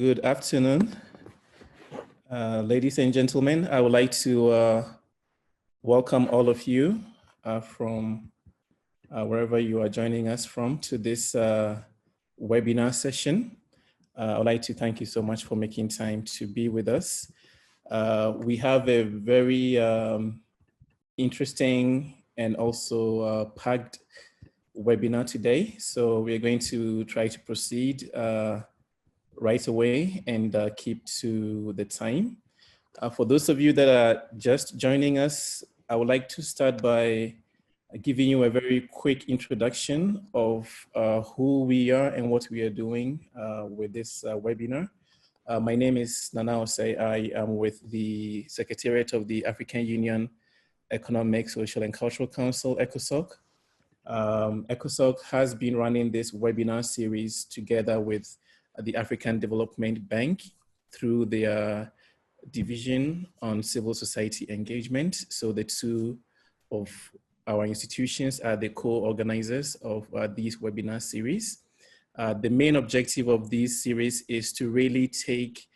Good afternoon, ladies and gentlemen. I would like to welcome all of you from wherever you are joining us from to this webinar session. I would like to thank you so much for making time to be with us. We have a very interesting and also packed webinar today. So we're going to try to proceed right away and keep to the time. For those of you that are just joining us, I would like to start by giving you a very quick introduction of who we are and what we are doing with this webinar. My name is Nana Osei. I am with the Secretariat of the African Union Economic, Social and Cultural Council, ECOSOC. ECOSOC has been running this webinar series together with the African Development Bank through their division on civil society engagement. So the two of our institutions are the co-organizers of this webinar series. The main objective of this series is to really take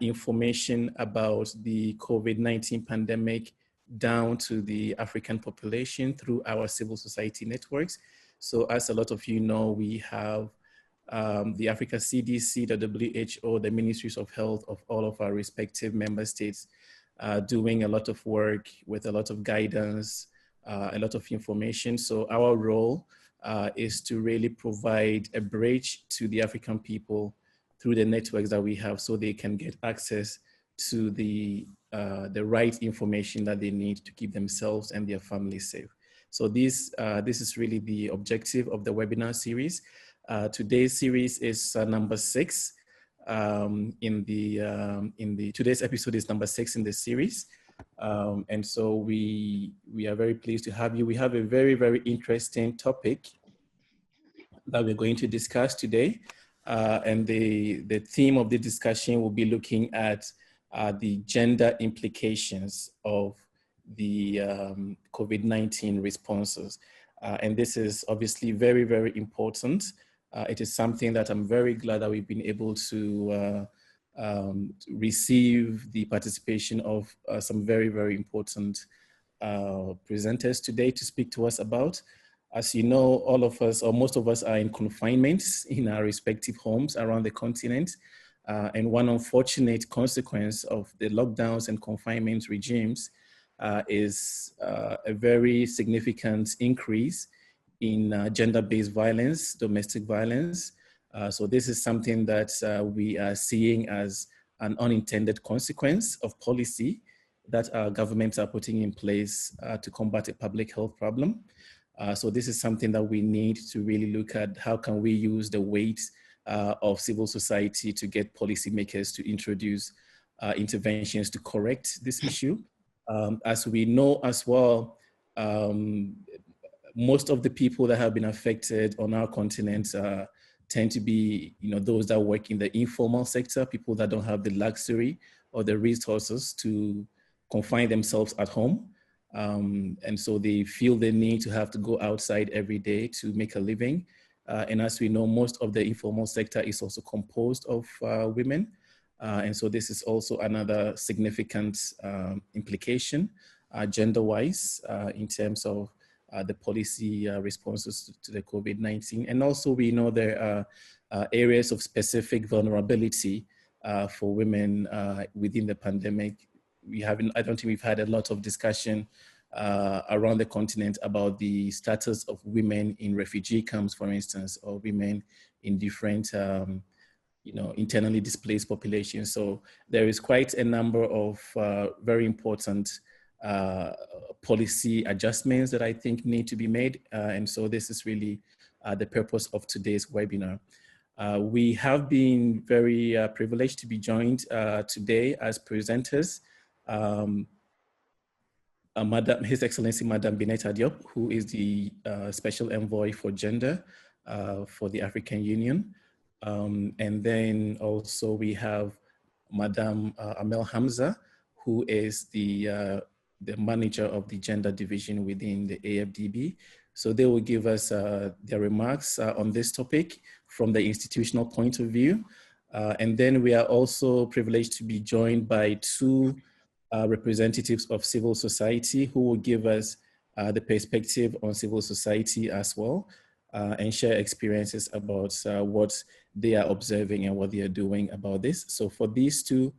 information about the COVID-19 pandemic down to the African population through our civil society networks. So as a lot of you know, we have the Africa CDC, the WHO, the Ministries of Health of all of our respective member states doing a lot of work with a lot of guidance, a lot of information. So our role is to really provide a bridge to the African people through the networks that we have so they can get access to the right information that they need to keep themselves and their families safe. So this is really the objective of the webinar series. Today's series is number 6. Today's episode is number 6 in the series. And so we are very pleased to have you. We have a very, very interesting topic that we're going to discuss today. And the theme of the discussion will be looking at the gender implications of the COVID-19 responses. And this is obviously very, very important. It is something that I'm very glad that we've been able to receive the participation of some very, very important presenters today to speak to us about. As you know, all of us, or most of us, are in confinement in our respective homes around the continent. And one unfortunate consequence of the lockdowns and confinement regimes is a very significant increase in gender-based violence, domestic violence. So this is something that we are seeing as an unintended consequence of policy that our governments are putting in place to combat a public health problem. So this is something that we need to really look at. How can we use the weight of civil society to get policymakers to introduce interventions to correct this issue? As we know as well, most of the people that have been affected on our continent tend to be, those that work in the informal sector, people that don't have the luxury or the resources to confine themselves at home. And so they feel the need to have to go outside every day to make a living. And as we know, most of the informal sector is also composed of women. And so this is also another significant implication gender-wise in terms of the policy responses to the COVID-19. And also we know there are areas of specific vulnerability for women within the pandemic. I don't think we've had a lot of discussion around the continent about the status of women in refugee camps, for instance, or women in different internally displaced populations. So there is quite a number of very important policy adjustments that I think need to be made. And so this is really the purpose of today's webinar. We have been very privileged to be joined today as presenters. His Excellency Madam Bineta Diop, who is the Special Envoy for Gender for the African Union. And then also we have Madam Amel Hamza, who is the manager of the gender division within the AFDB. So they will give us their remarks on this topic from the institutional point of view. And then we are also privileged to be joined by two representatives of civil society who will give us the perspective on civil society as well, and share experiences about what they are observing and what they are doing about this. So for these two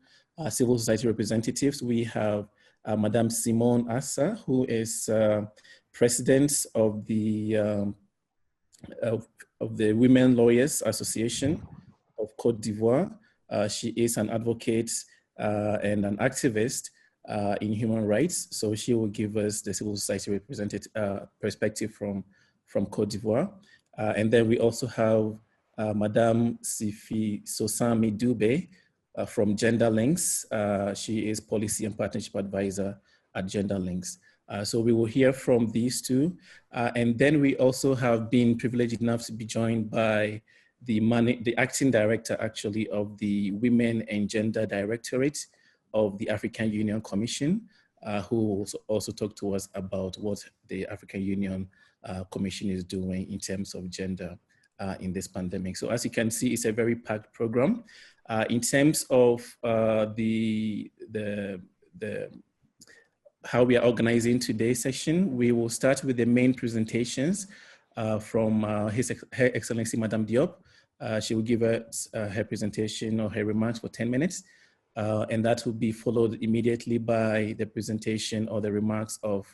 civil society representatives, we have Madame Simone Assa, who is president of the Women Lawyers Association of Côte d'Ivoire. She is an advocate and an activist in human rights. So she will give us the civil society representative perspective from Côte d'Ivoire. And then we also have Madame Sifi Sosami Dube from Gender Links. She is policy and partnership advisor at Gender Links. So we will hear from these two. And then we also have been privileged enough to be joined by the acting director actually of the Women and Gender Directorate of the African Union Commission, who will also talk to us about what the African Union Commission is doing in terms of gender in this pandemic. So as you can see, it's a very packed program. In terms of how we are organizing today's session, we will start with the main presentations from Her Excellency Madame Diop. She will give us her presentation or her remarks for 10 minutes. And that will be followed immediately by the presentation or the remarks of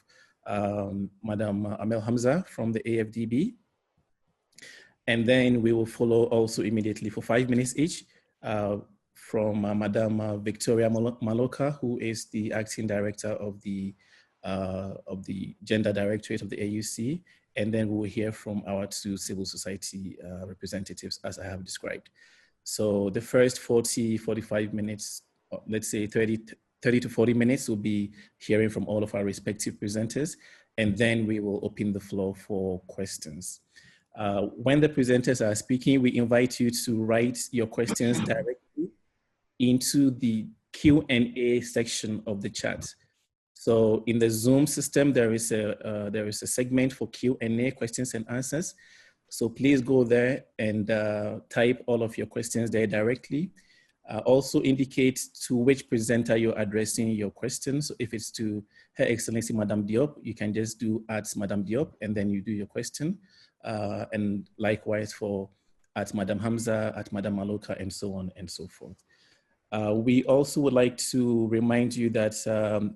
Madame Amel Hamza from the AFDB. And then we will follow also immediately for 5 minutes each from Madame Victoria Maloka, who is the acting director of the Gender Directorate of the AUC. And then we will hear from our two civil society representatives, as I have described. So the first 45 minutes, let's say 30 to 40 minutes, will be hearing from all of our respective presenters. And then we will open the floor for questions. When the presenters are speaking, we invite you to write your questions directly into the Q&A section of the chat. So in the Zoom system, there is a segment for Q&A, questions and answers. So please go there and type all of your questions there directly. Also indicate to which presenter you're addressing your questions. So if it's to Her Excellency Madame Diop, you can just do @Madame Diop and then you do your question. And likewise for @Madame Hamza, @Madame Maloka, and so on and so forth. We also would like to remind you that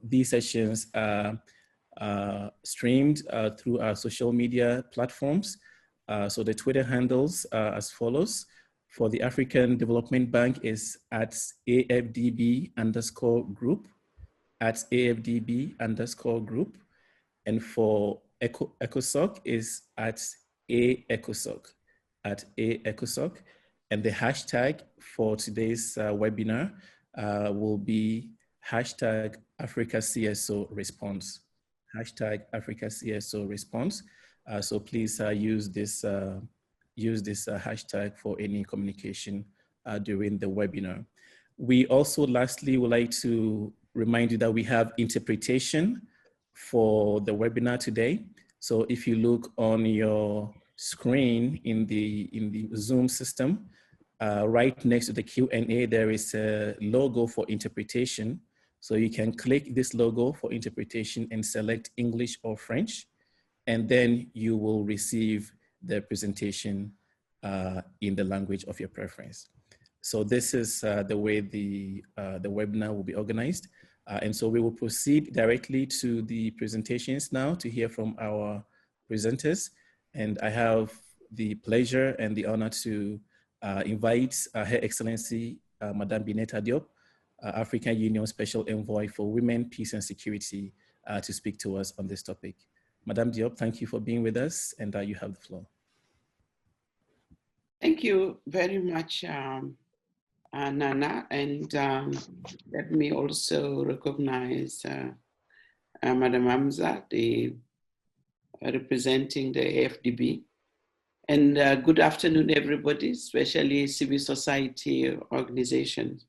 these sessions are streamed through our social media platforms. So the Twitter handles are as follows. For the African Development Bank is @AFDB_group, @AFDB_group. And for ECOSOC is @AECOSOC, @AECOSOC. And the hashtag for today's webinar will be #AfricaCSO response, #AfricaCSO response. So please use this hashtag for any communication during the webinar. We also lastly would like to remind you that we have interpretation for the webinar today. So if you look on your screen in the Zoom system, right next to the Q&A, there is a logo for interpretation. So you can click this logo for interpretation and select English or French, and then you will receive the presentation in the language of your preference. So this is the way the webinar will be organized. And so we will proceed directly to the presentations now to hear from our presenters. And I have the pleasure and the honor to invite Her Excellency Madame Bineta Diop, African Union Special Envoy for Women, Peace and Security, to speak to us on this topic. Madame Diop, thank you for being with us, and you have the floor. Thank you very much, Nana, and let me also recognize Madam Hamza, representing the AFDB. And good afternoon, everybody, especially civil society organizations.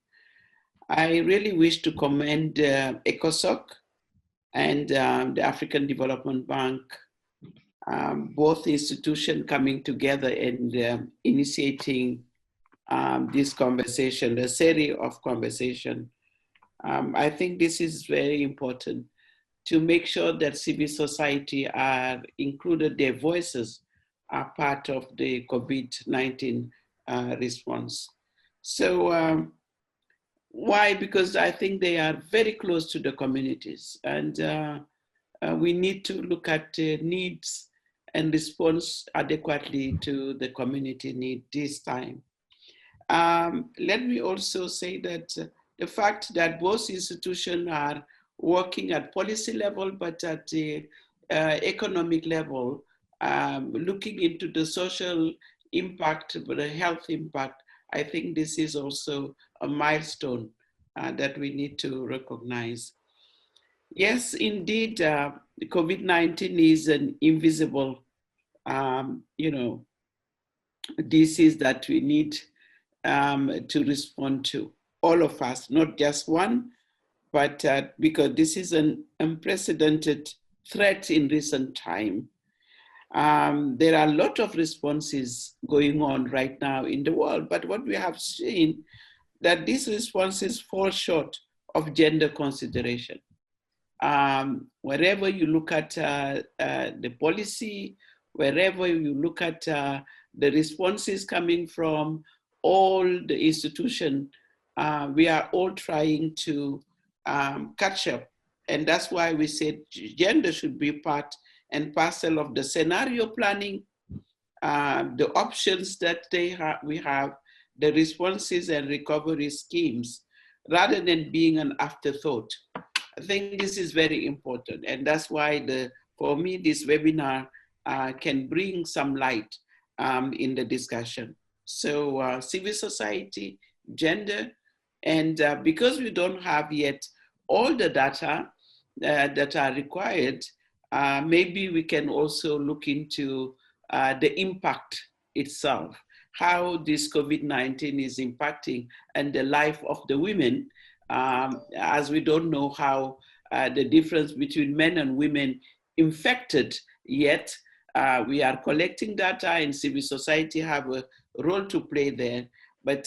I really wish to commend ECOSOC and the African Development Bank, both institutions coming together and initiating this conversation, the series of conversation. I think this is very important to make sure that civil society are included, their voices are part of the COVID-19 response. So why? Because I think they are very close to the communities, and we need to look at needs and respond adequately to the community need this time. Let me also say that the fact that both institutions are working at policy level, but at the economic level, looking into the social impact, but the health impact, I think this is also a milestone that we need to recognize. Yes, indeed, COVID-19 is an invisible, disease that we need to respond to, all of us, not just one, but because this is an unprecedented threat in recent time. There are a lot of responses going on right now in the world, but what we have seen that these responses fall short of gender consideration. Wherever you look at the policy, wherever you look at the responses coming from all the institutions, we are all trying to catch up. And that's why we said gender should be part and parcel of the scenario planning, the options that we have, the responses and recovery schemes, rather than being an afterthought. I think this is very important. And that's why for me, this webinar can bring some light in the discussion. So civil society, gender, and because we don't have yet all the data that are required, maybe we can also look into the impact itself, how this COVID-19 is impacting and the life of the women, as we don't know how the difference between men and women infected yet. We are collecting data, and civil society have a role to play there, but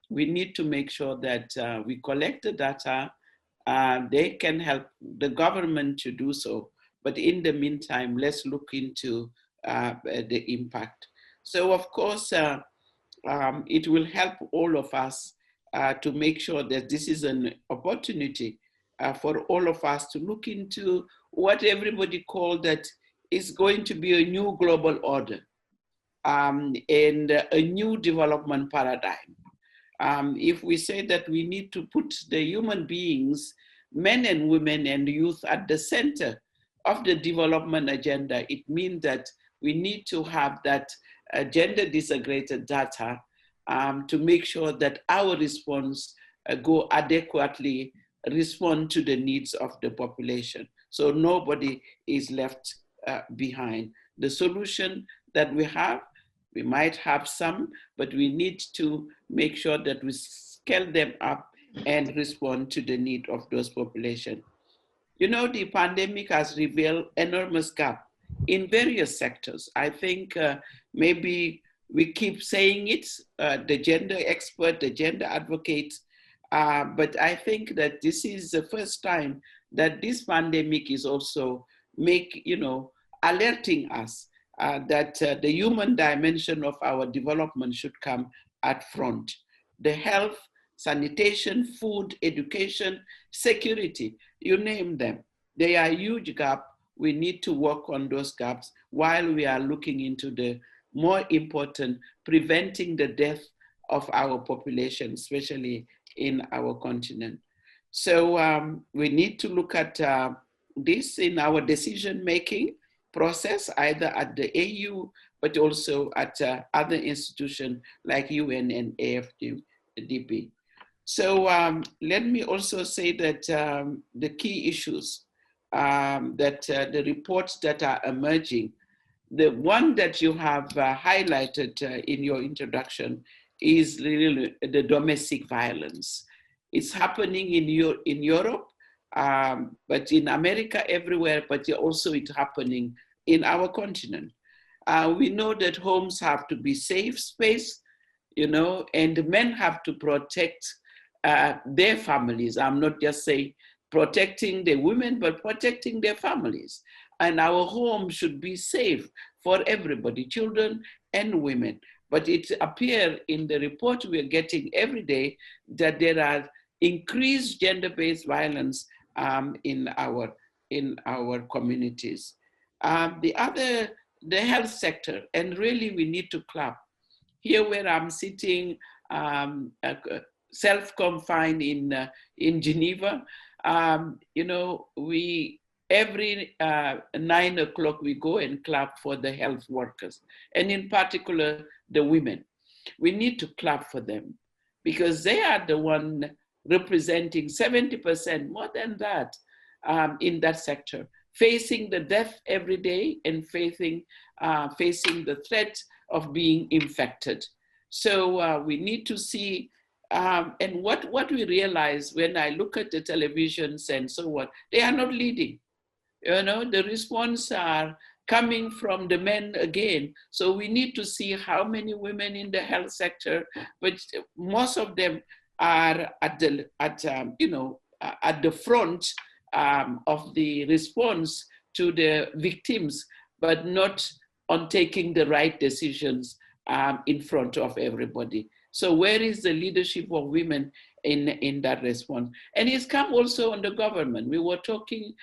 we need to make sure that we collect the data. They can help the government to do so, but in the meantime, let's look into the impact. So of course, it will help all of us to make sure that this is an opportunity for all of us to look into what everybody called that is going to be a new global order and a new development paradigm. If we say that we need to put the human beings, men and women and youth at the center of the development agenda, it means that we need to have that gender disaggregated data to make sure that our response go adequately respond to the needs of the population. So nobody is left behind. The solution that we might have some, but we need to make sure that we scale them up and respond to the need of those populations. You know, the pandemic has revealed enormous gap in various sectors. I think maybe we keep saying it, the gender expert, the gender advocate, but I think that this is the first time that this pandemic is also alerting us that the human dimension of our development should come at front. The health, sanitation, food, education, security, you name them. They are huge gaps. We need to work on those gaps while we are looking into the more important, preventing the death of our population, especially in our continent. So we need to look at this in our decision-making process, either at the AU, but also at other institutions like UN and AFDB. So let me also say that the key issues that the reports that are emerging, the one that you have highlighted in your introduction is really the domestic violence. It's happening in Europe, but in America everywhere, but also it's happening in our continent. We know that homes have to be safe space. and men have to protect their families. I'm not just saying protecting the women, but protecting their families. And our home should be safe for everybody, children and women. But it appears in the report we are getting every day that there are increased gender-based violence in our communities. The health sector, and really we need to clap. Here where I'm sitting, self-confined in Geneva, we every 9 o'clock we go and clap for the health workers, and in particular the women. We need to clap for them because they are the one representing 70%, more than that, in that sector, facing the death every day and facing the threat of being infected. So we need to see, and what we realize when I look at the televisions and so on, they are not leading. The response are coming from the men again. So we need to see how many women in the health sector, but most of them are at the front of the response to the victims, but not on taking the right decisions in front of everybody. So where is the leadership of women in that response? And it's come also on the government. We were talking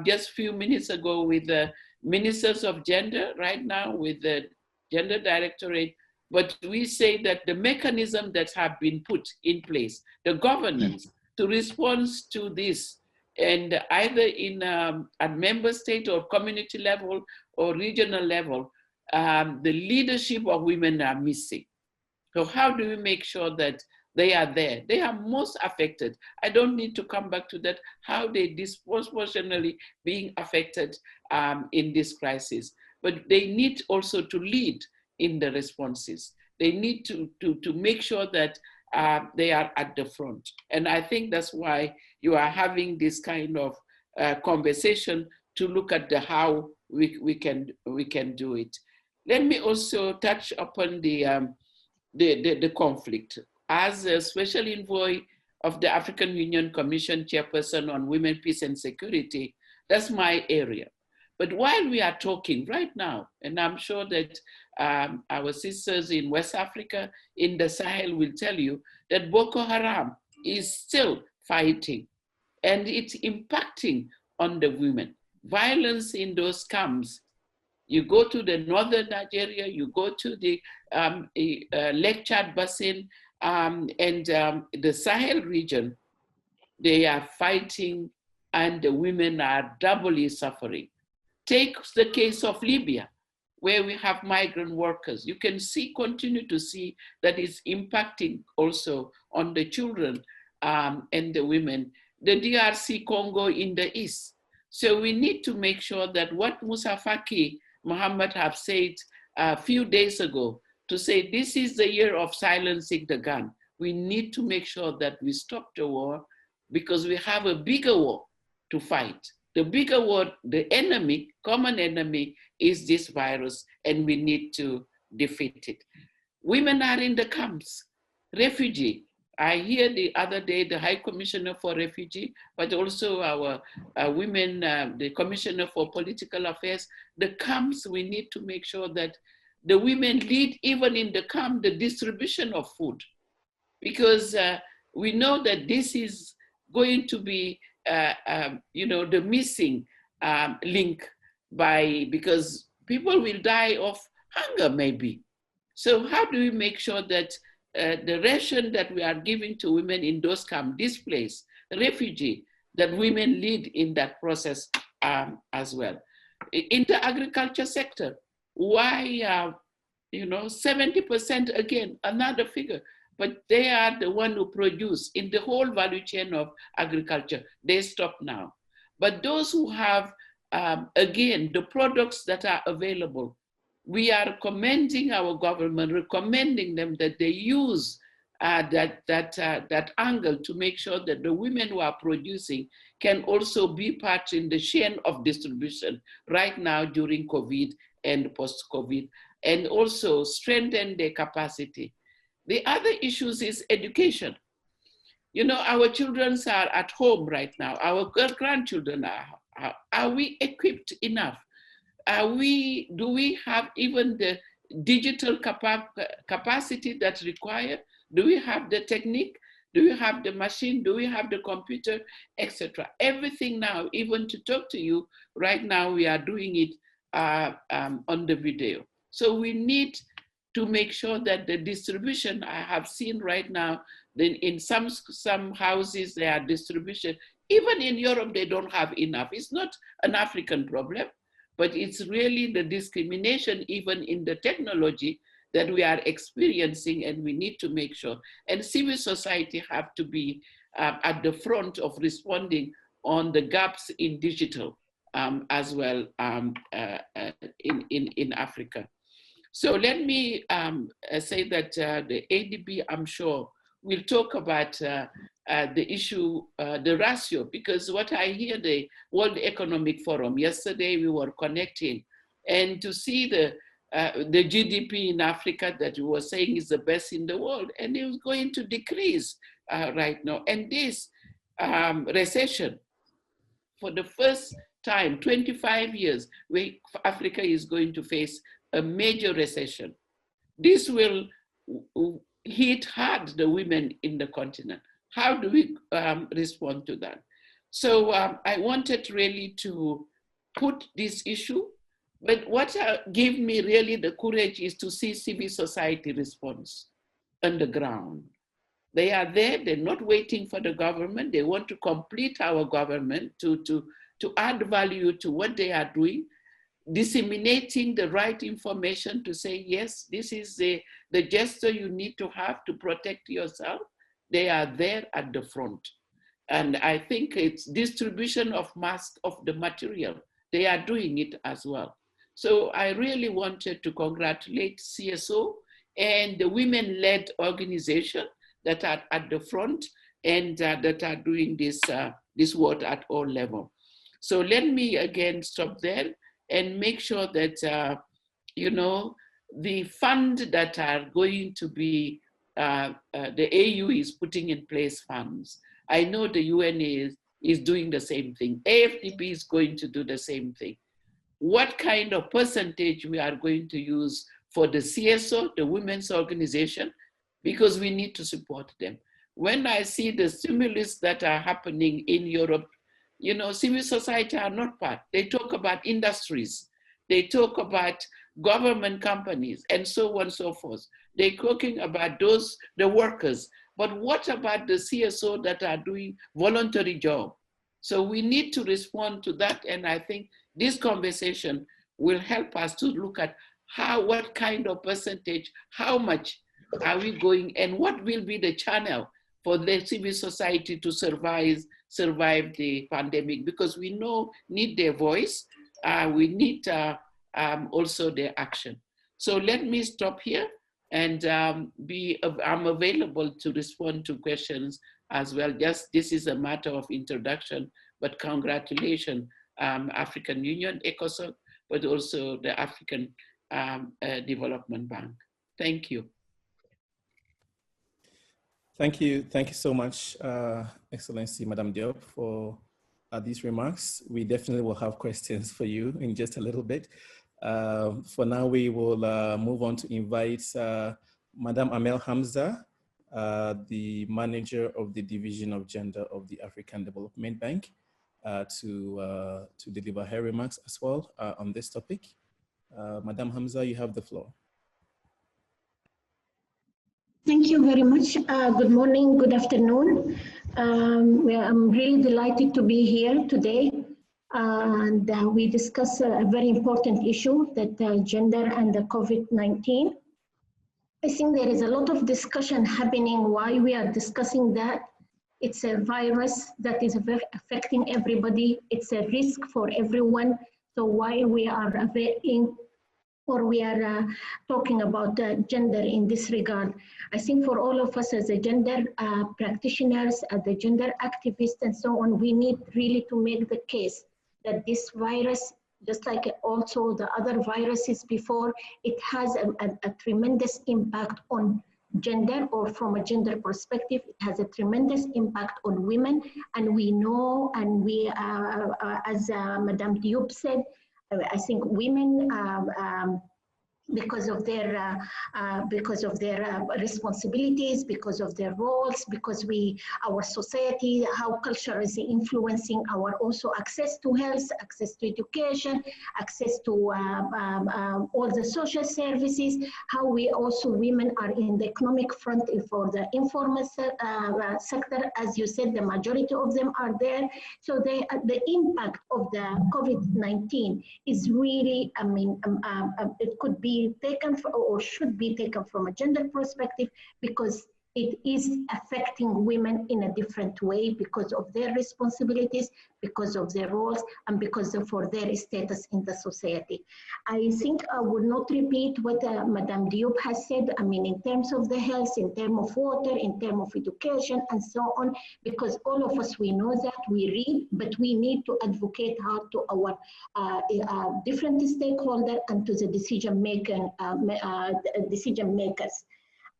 just a few minutes ago with the ministers of gender right now, with the gender directorate, but we say that the mechanism that have been put in place, the governance to respond to this, and either in at member state or community level or regional level, the leadership of women are missing. So how do we make sure that they are there? They are most affected. I don't need to come back to that, how they disproportionately being affected in this crisis. But they need also to lead in the responses. They need to make sure that they are at the front. And I think that's why you are having this kind of conversation to look at how we can do it. Let me also touch upon the conflict. As a special envoy of the African Union Commission Chairperson on Women, Peace and Security, that's my area. But while we are talking right now, and I'm sure that our sisters in West Africa, in the Sahel will tell you that Boko Haram is still fighting and it's impacting on the women. Violence in those camps. You go to the northern Nigeria, you go to the Lake Chad Basin and the Sahel region, they are fighting and the women are doubly suffering. Take the case of Libya, where we have migrant workers. You can continue to see that it's impacting also on the children and the women. The DRC Congo in the east. So we need to make sure that what Musa Faki Muhammad have said a few days ago, to say this is the year of silencing the gun. We need to make sure that we stop the war because we have a bigger war to fight. The bigger war, the enemy, common enemy, is this virus, and we need to defeat it. Women are in the camps, refugee. I hear the other day the High Commissioner for Refugee, but also our women, the Commissioner for Political Affairs, the camps, we need to make sure that the women lead even in the camp, the distribution of food. Because we know that this is going to be, the missing link because people will die of hunger maybe. So how do we make sure that the ration that we are giving to women in those camps, displaced, refugee, that women lead in that process as well. In the agriculture sector, why, 70% again, another figure, but they are the one who produce in the whole value chain of agriculture. They stop now. But those who have, again, the products that are available, we are commending our government, recommending them that they use that angle to make sure that the women who are producing can also be part in the chain of distribution right now during COVID and post-COVID, and also strengthen their capacity. The other issues is education. You know, our children are at home right now. Our grandchildren are we equipped enough? Do we have even the digital capacity that's required? Do we have the technique? Do we have the machine? Do we have the computer, etc.? Everything now, even to talk to you right now, we are doing it on the video. So we need to make sure that the distribution, I have seen right now, then in some houses there are distribution. Even in Europe, they don't have enough. It's not an African problem, but it's really the discrimination even in the technology that we are experiencing, and we need to make sure. And civil society have to be at the front of responding on the gaps in digital as well in Africa. So let me say that the ADB, I'm sure, will talk about the issue, the ratio, because what I hear the World Economic Forum, yesterday we were connecting, and to see the GDP in Africa that we were saying is the best in the world, and it was going to decrease right now. And this recession, for the first time, 25 years, Africa is going to face a major recession. This will hit hard the women in the continent. How do we respond to that? So I wanted really to put this issue, but what gave me really the courage is to see civil society response on the ground. They are there, they're not waiting for the government. They want to complete our government to add value to what they are doing, disseminating the right information to say, yes, this is the gesture you need to have to protect yourself. They are there at the front. And I think it's distribution of masks of the material. They are doing it as well. So I really wanted to congratulate CSO and the women-led organization that are at the front and that are doing this work at all levels. So let me again stop there and make sure that, you know, the fund that are going to be, the AU is putting in place funds. I know the UN is doing the same thing. AFDB is going to do the same thing. What kind of percentage we are going to use for the CSO, the women's organization, because we need to support them. When I see the stimulus that are happening in Europe, you know, civil society are not part. They talk about industries. They talk about government companies and so on and so forth. They're talking about the workers. But what about the CSO that are doing voluntary job? So we need to respond to that. And I think this conversation will help us to look at what kind of percentage, how much are we going, and what will be the channel for the civil society to survive the pandemic, because we need their voice, we need also their action. So let me stop here and I'm available to respond to questions as well. Just this is a matter of introduction, but congratulations, African Union, ECOSOC, but also the African Development Bank. Thank you. Thank you so much, Excellency Madam Diop, for these remarks. We definitely will have questions for you in just a little bit. For now, we will move on to invite Madam Amel Hamza, the manager of the Division of Gender of the African Development Bank, to deliver her remarks as well on this topic. Madam Hamza, you have the floor. Thank you very much. Good morning, good afternoon. I'm really delighted to be here today. And we discuss a very important issue, that gender and the COVID-19. I think there is a lot of discussion happening why we are discussing that. It's a virus that is affecting everybody. It's a risk for everyone. So why we are talking about gender in this regard. I think for all of us as a gender practitioners, as the gender activists and so on, we need really to make the case that this virus, just like also the other viruses before, it has a tremendous impact on gender or from a gender perspective, it has a tremendous impact on women. And we know, and we, as Madame Diop said, I think women, because of their responsibilities, because of their roles, because our society, how culture is influencing our also access to health, access to education, access to all the social services, how we also women are in the economic front for the informal sector. As you said, the majority of them are there. So the impact of the COVID-19 is really, I mean, it could be taken or should be taken from a gender perspective, because it is affecting women in a different way because of their responsibilities, because of their roles, and because of their status in the society. I think I will not repeat what Madame Diop has said, I mean, in terms of the health, in terms of water, in terms of education, and so on, because all of us, we know that, we read, but we need to advocate hard to our different stakeholders and to the decision makers.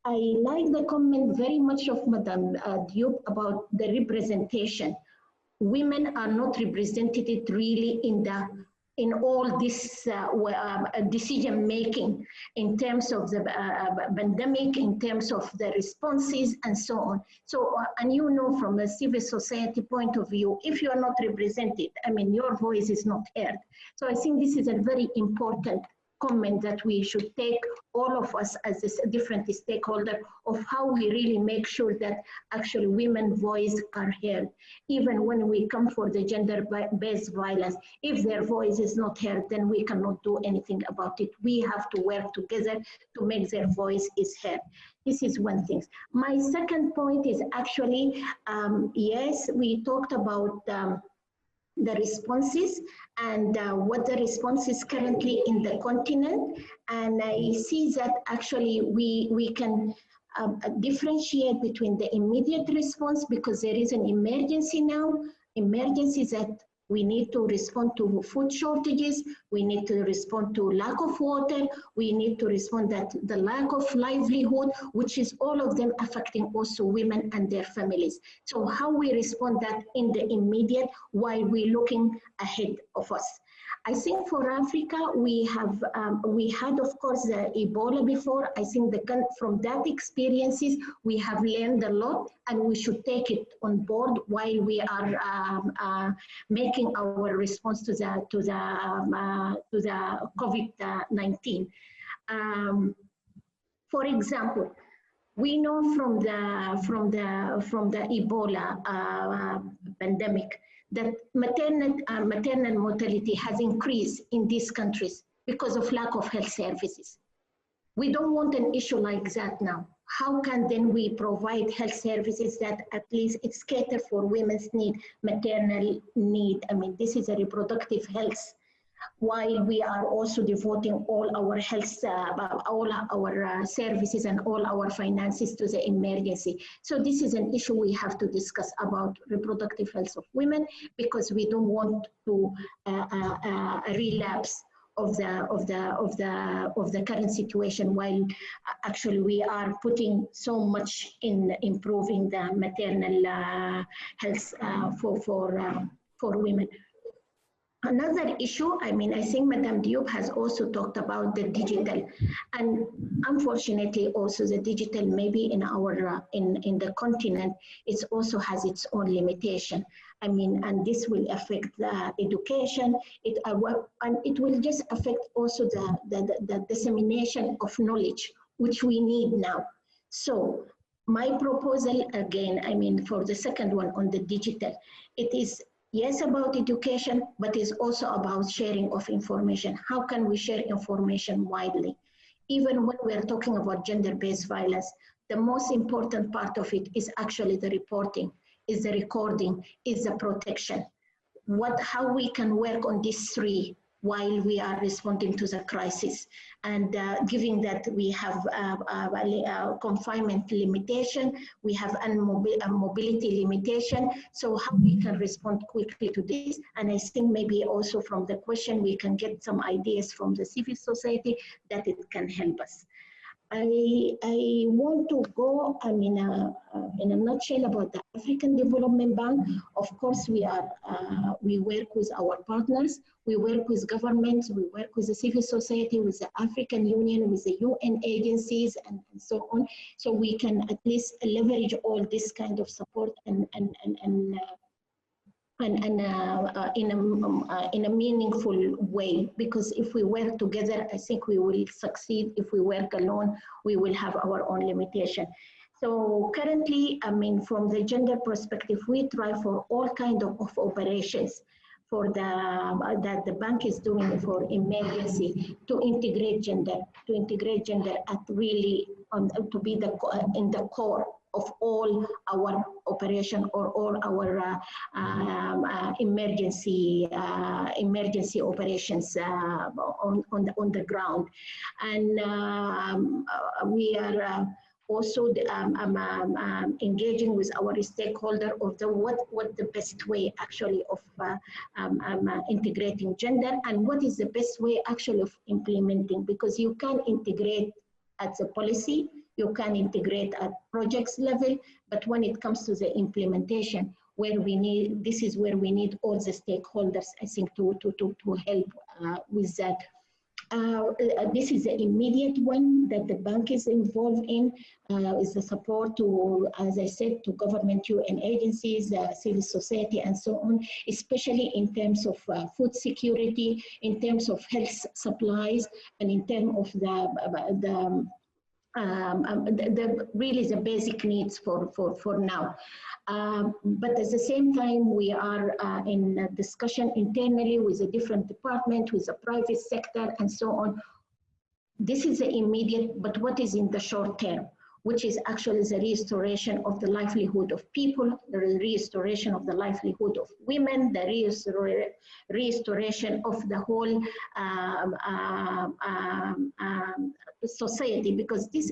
I like the comment very much of Madame Diop about the representation. Women are not represented really in all this decision making in terms of the pandemic, in terms of the responses, and so on. So, and you know, from a civil society point of view, if you are not represented, I mean, your voice is not heard. So I think this is a very important comment that we should take, all of us as a different stakeholder, of how we really make sure that actually women's voices are heard. Even when we come for the gender-based violence, if their voice is not heard, then we cannot do anything about it. We have to work together to make their voice is heard. This is one thing. My second point is actually, yes, we talked about the responses and what the response is currently in the continent. And I see that actually we can differentiate between the immediate response, because there is an emergency now, emergencies that we need to respond to food shortages, we need to respond to lack of water, we need to respond that the lack of livelihood, which is all of them affecting also women and their families. So how we respond that in the immediate while we're looking ahead of us. I think for Africa, we had, of course, the Ebola before. I think from that experiences, we have learned a lot, and we should take it on board while we are making our response to the COVID-19. For example, we know from the Ebola pandemic that maternal mortality has increased in these countries because of lack of health services. We don't want an issue like that now. How can then we provide health services that at least it's catered for women's need, maternal need? I mean, this is a reproductive health, while we are also devoting all our health, all our services and all our finances to the emergency. So this is an issue we have to discuss about reproductive health of women, because we don't want to relapse of the current situation, while actually we are putting so much in improving the maternal health for women. Another issue, I mean, I think Madame Diop has also talked about the digital, and unfortunately also the digital maybe in our in the continent, it also has its own limitation. I mean, and this will affect the education, and it will just affect also the dissemination of knowledge, which we need now. So my proposal again, I mean, for the second one on the digital, it is yes about education, but it's also about sharing of information. How can we share information widely? Even when we're talking about gender-based violence, the most important part of it is actually the reporting, is the recording, is the protection. How we can work on these three while we are responding to the crisis. And given that we have confinement limitation, we have a mobility limitation, so how we can respond quickly to this. And I think maybe also from the question, we can get some ideas from the civil society that it can help us. I want to go in a nutshell about the African Development Bank. Of course, we work with our partners, we work with governments, we work with the civil society, with the African Union, with the UN agencies, and so on. So we can at least leverage all this kind of support in a meaningful way, because if we work together, I think we will succeed. If we work alone, we will have our own limitation. So currently, from the gender perspective, we try for all kind of operations for that the bank is doing for emergency to integrate gender at really to be in the core of all our operation or all our emergency operations on the ground, and we are also engaging with our stakeholder of what the best way actually of integrating gender, and what is the best way actually of implementing, because you can integrate at the policy, you can integrate at projects level, but when it comes to the implementation, this is where we need all the stakeholders, I think, to help with that. This is the immediate one that the bank is involved in, is the support to, as I said, to government, UN agencies, civil society, and so on, especially in terms of food security, in terms of health supplies, and in terms of really the basic needs for now. But at the same time, we are in a discussion internally with a different department, with the private sector, and so on. This is the immediate, but what is in the short term, which is actually the restoration of the livelihood of people, the restoration of the livelihood of women, the restoration of the whole society, because the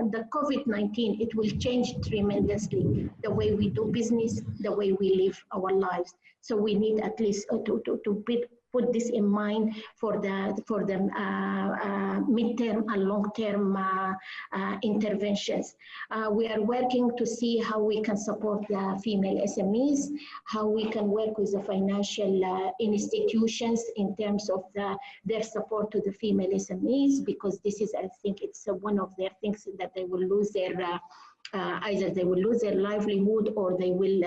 COVID-19, it will change tremendously the way we do business, the way we live our lives. So we need at least to put this in mind for the midterm and long-term interventions. We are working to see how we can support the female SMEs, how we can work with the financial institutions in terms of their support to the female SMEs, because this is, I think, it's one of their things that they will lose their either they will lose their livelihood, or they will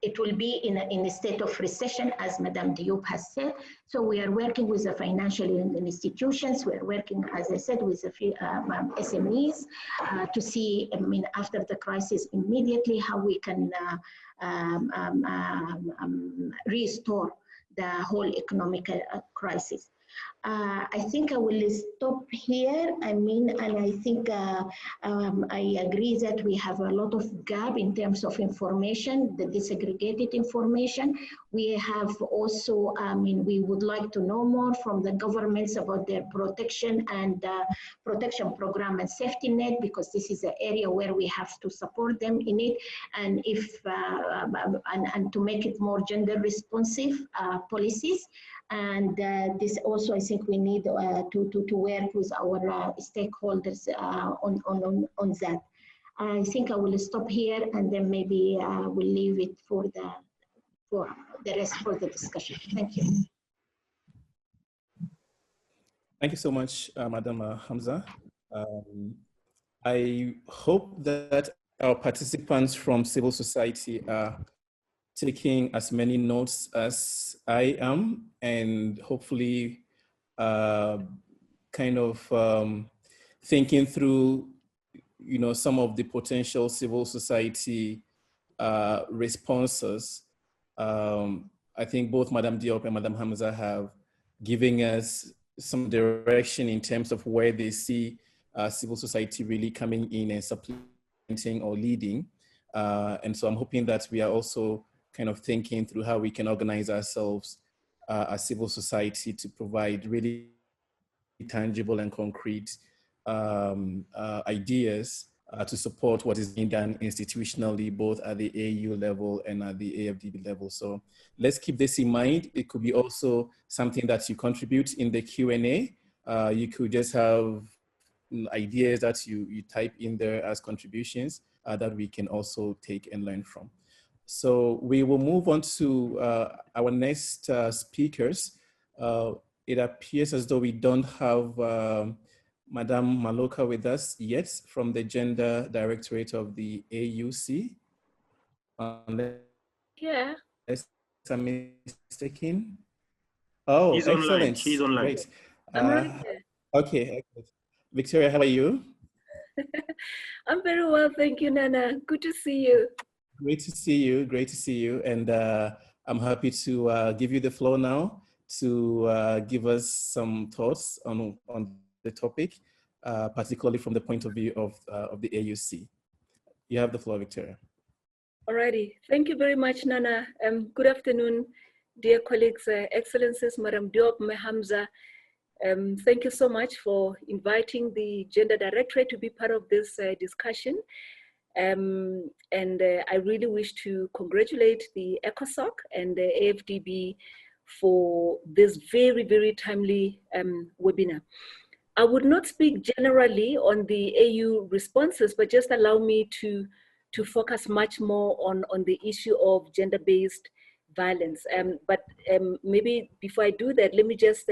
it will be in a state of recession, as Madame Diop has said. So we are working with the financial institutions. We are working, as I said, with the SMEs to see, after the crisis immediately, how we can restore the whole economic crisis. I think I will stop here. And I think I agree that we have a lot of gap in terms of information, the disaggregated information. We have also, we would like to know more from the governments about their protection and protection program and safety net, because this is an area where we have to support them in it, and if and to make it more gender responsive policies. And this also, I think we need to work with our stakeholders on that. I think I will stop here, and then maybe we'll leave it for the rest for the discussion. Thank you. Thank you so much, Madam Hamza. I hope that our participants from civil society are taking as many notes as I am, and hopefully kind of thinking through, some of the potential civil society responses. I think both Madam Diop and Madam Hamza have given us some direction in terms of where they see civil society really coming in and supplementing or leading. And so I'm hoping that we are also kind of thinking through how we can organize ourselves as civil society to provide really tangible and concrete ideas to support what is being done institutionally, both at the AU level and at the AFDB level. So let's keep this in mind. It could be also something that you contribute in the Q&A. You could just have ideas that you type in there as contributions that we can also take and learn from. So we will move on to our next speakers. It appears as though we don't have Madame Maloka with us yet from the Gender Directorate of the AUC. Yeah. Unless I'm mistaken. Oh, She's excellent. Online. She's online. Great. I'm right there. Okay. Victoria, how are you? I'm very well, thank you, Nana. Good to see you. Great to see you. Great to see you. And I'm happy to give you the floor now to give us some thoughts on the topic, particularly from the point of view of the AUC. You have the floor, Victoria. Alrighty. Thank you very much, Nana. Good afternoon, dear colleagues, Excellencies, Madam Diop, Hamza. Thank you so much for inviting the Gender Directorate to be part of this discussion. And I really wish to congratulate the ECOSOC and the AFDB for this very, very timely webinar. I would not speak generally on the AU responses, but just allow me to focus much more on the issue of gender-based violence. But maybe before I do that, let me just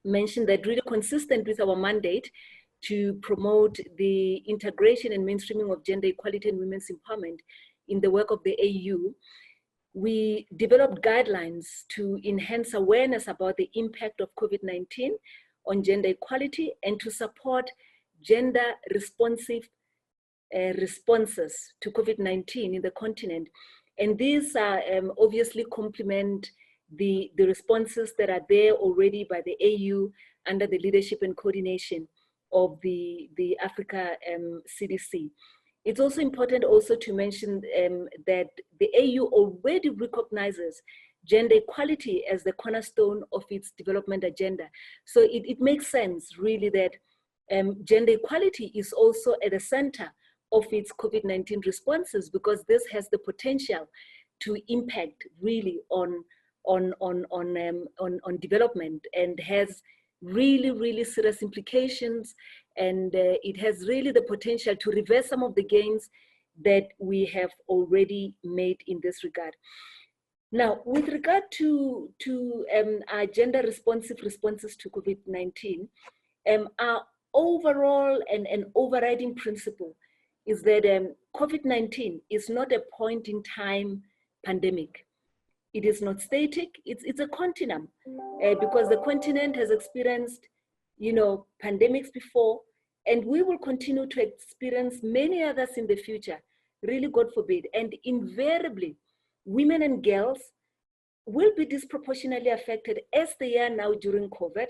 mention that really consistent with our mandate to promote the integration and mainstreaming of gender equality and women's empowerment in the work of the AU, we developed guidelines to enhance awareness about the impact of COVID-19 on gender equality and to support gender responsive responses to COVID-19 in the continent. And these are obviously complement the responses that are there already by the AU under the leadership and coordination of the Africa CDC. It's also important also to mention that the AU already recognizes gender equality as the cornerstone of its development agenda. So it makes sense really that gender equality is also at the center of its COVID-19 responses, because this has the potential to impact really on development and has really, really serious implications. And it has really the potential to reverse some of the gains that we have already made in this regard. Now, with regard to our gender responsive responses to COVID-19, our overall and overriding principle is that COVID-19 is not a point in time pandemic. It is not static, it's a continuum, because the continent has experienced, pandemics before, and we will continue to experience many others in the future, really God forbid. And invariably, women and girls will be disproportionately affected as they are now during COVID.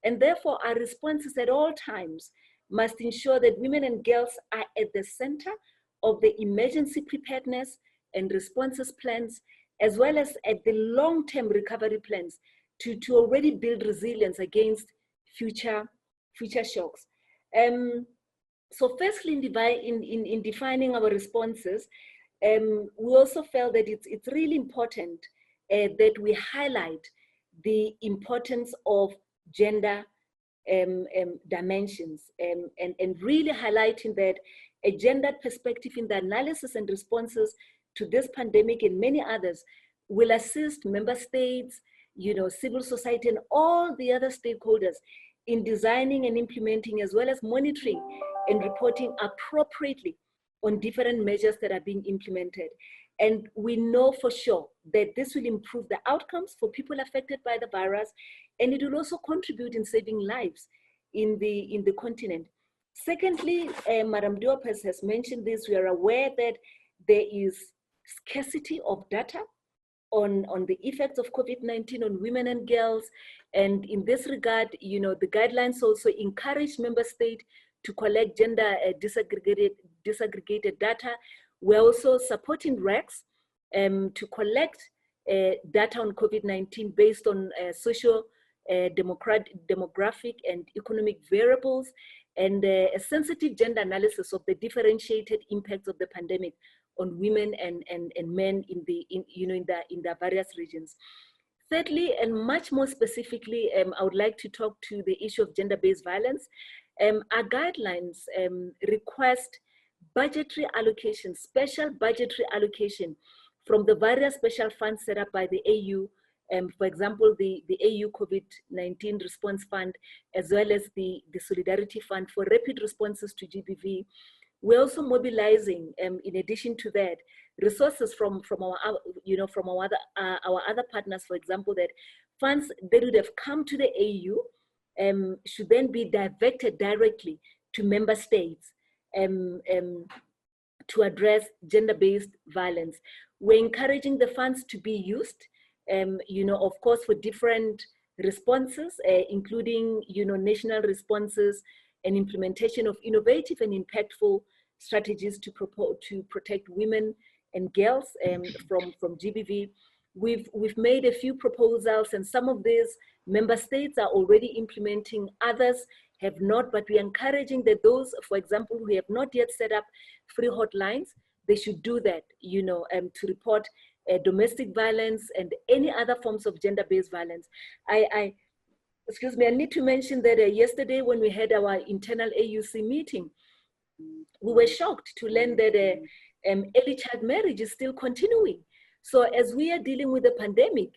And therefore, our responses at all times must ensure that women and girls are at the center of the emergency preparedness and responses plans, as well as at the long-term recovery plans to already build resilience against future shocks. So firstly, in defining our responses, we also felt that it's really important that we highlight the importance of gender dimensions and really highlighting that a gendered perspective in the analysis and responses to this pandemic and many others will assist member states, civil society and all the other stakeholders in designing and implementing, as well as monitoring and reporting appropriately on different measures that are being implemented. And we know for sure that this will improve the outcomes for people affected by the virus, and it will also contribute in saving lives in the continent. Secondly, Madam Diop has mentioned this, we are aware that there is scarcity of data on the effects of COVID-19 on women and girls. And in this regard, the guidelines also encourage member states to collect gender disaggregated data. We're also supporting RECs to collect data on COVID-19 based on social, demographic and economic variables. and a sensitive gender analysis of the differentiated impacts of the pandemic on women and men in the various regions. Thirdly, and much more specifically, I would like to talk to the issue of gender-based violence. Our guidelines request budgetary allocation, special budgetary allocation from the various special funds set up by the AU, for example, the AU COVID-19 Response Fund, as well as the Solidarity Fund for rapid responses to GBV. We're also mobilizing, in addition to that, resources from our other partners, for example, that funds that would have come to the AU should then be diverted directly to member states to address gender-based violence. We're encouraging the funds to be used, of course, for different responses, including, national responses and implementation of innovative and impactful strategies to protect women and girls from GBV. We've made a few proposals, and some of these member states are already implementing, others have not, but we're encouraging that those, for example, who have not yet set up free hotlines, they should do that, to report domestic violence and any other forms of gender-based violence. Excuse me, I need to mention that yesterday when we had our internal AUC meeting, we were shocked to learn that early child marriage is still continuing. So as we are dealing with the pandemic,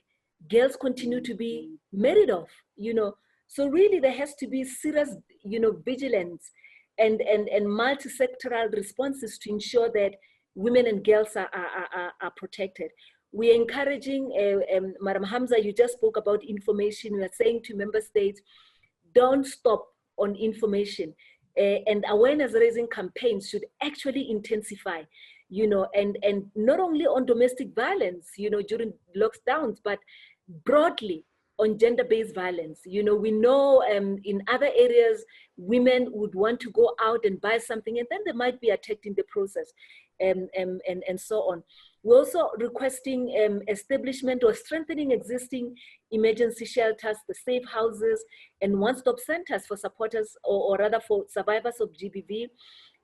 girls continue to be married off, So really there has to be serious, vigilance and multi-sectoral responses to ensure that women and girls are protected. We are encouraging, Madam Hamza, you just spoke about information. We are saying to member states, don't stop on information. And awareness raising campaigns should actually intensify, and not only on domestic violence, during lockdowns, but broadly on gender-based violence. We know in other areas, women would want to go out and buy something, and then they might be attacked in the process, and so on. We're also requesting establishment or strengthening existing emergency shelters, the safe houses, and one-stop centers for supporters, or rather for survivors of GBV,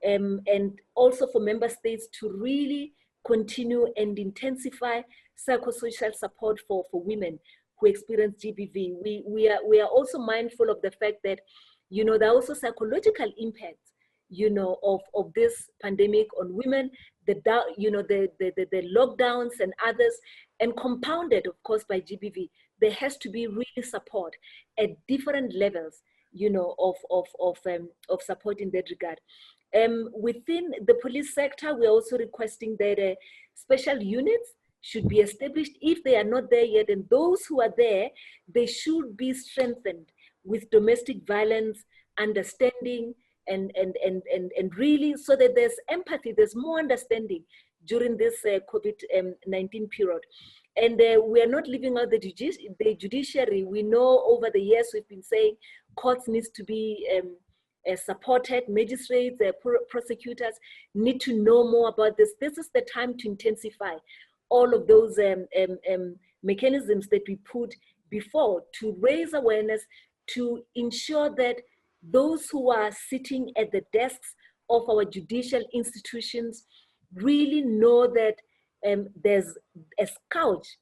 and also for member states to really continue and intensify psychosocial support for women who experience GBV. We are also mindful of the fact that, there are also psychological impacts, of this pandemic on women, the lockdowns and others, and compounded, of course, by GBV. There has to be really support at different levels, of support in that regard. Within the police sector, we're also requesting that special units should be established if they are not there yet, and those who are there, they should be strengthened with domestic violence understanding, and really, so that there's empathy, there's more understanding during this COVID-19 period. And we are not leaving out the judiciary. We know over the years we've been saying courts needs to be supported, magistrates, prosecutors need to know more about this. This is the time to intensify all of those mechanisms that we put before, to raise awareness, to ensure that those who are sitting at the desks of our judicial institutions really know that there's a scourge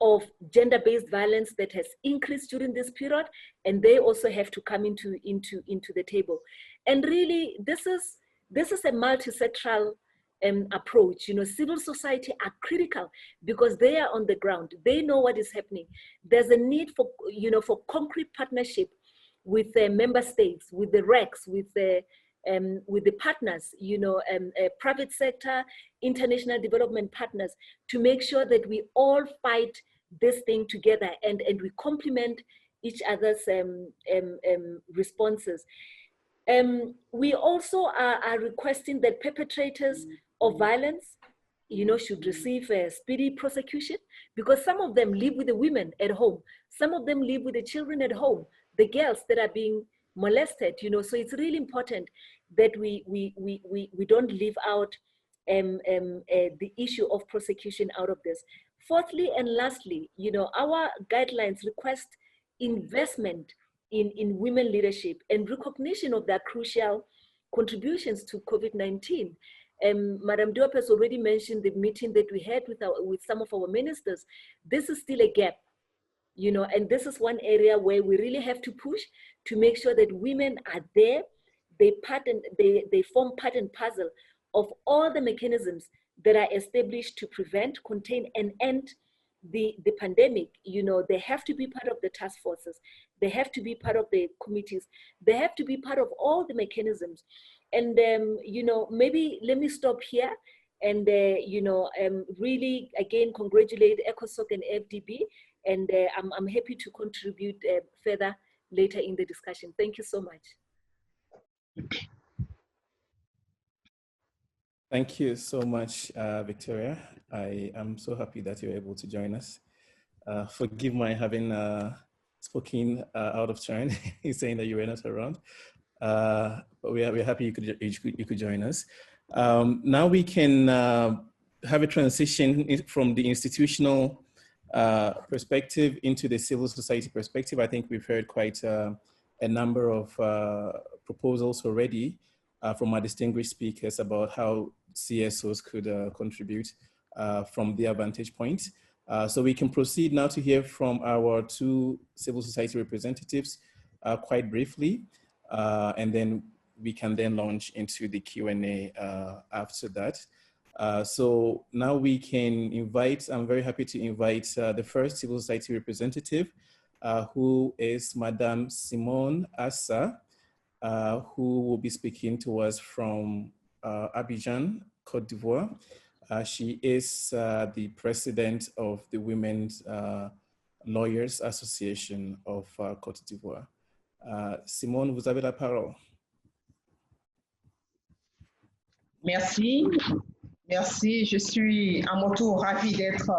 of gender-based violence that has increased during this period, and they also have to come into the table. And really, this is a multi-sectoral approach. Civil society are critical because they are on the ground. They know what is happening. There's a need for, for concrete partnership with the member states, with the RECs, with the partners, private sector, international development partners, to make sure that we all fight this thing together and we complement each other's responses. We also are requesting that perpetrators of violence, should receive a speedy prosecution, because some of them live with the women at home. Some of them live with the children at home, the girls that are being molested, so it's really important that we don't leave out the issue of prosecution out of this. Fourthly and lastly, our guidelines request investment in women leadership and recognition of their crucial contributions to COVID-19. Madam Diop has already mentioned the meeting that we had with some of our ministers. This is still a gap, you know, and this is one area where we really have to push to make sure that women are there. They form part and parcel of all the mechanisms that are established to prevent, contain, and end the pandemic. You know, they have to be part of the task forces. They have to be part of the committees. They have to be part of all the mechanisms. And, you know, maybe let me stop here and, you know, really, again, congratulate ECOSOC and FDB. And I'm happy to contribute further later in the discussion. Thank you so much. Thank you so much, Victoria. I am so happy that you're able to join us. Forgive my having spoken out of turn, saying that you were not around. But we're happy you could join us. Now we can have a transition from the institutional perspective into the civil society perspective. I think we've heard quite a number of proposals already from our distinguished speakers about how CSOs could contribute from their vantage point. So we can proceed now to hear from our two civil society representatives quite briefly, and then we can then launch into the Q&A after that. So now we can invite, I'm very happy to invite the first civil society representative, who is Madame Simone Assa, who will be speaking to us from Abidjan, Côte d'Ivoire. She is the president of the Women's Lawyers Association of Côte d'Ivoire. Simone, vous avez la parole. Merci. Merci. Je suis à mon tour ravie d'être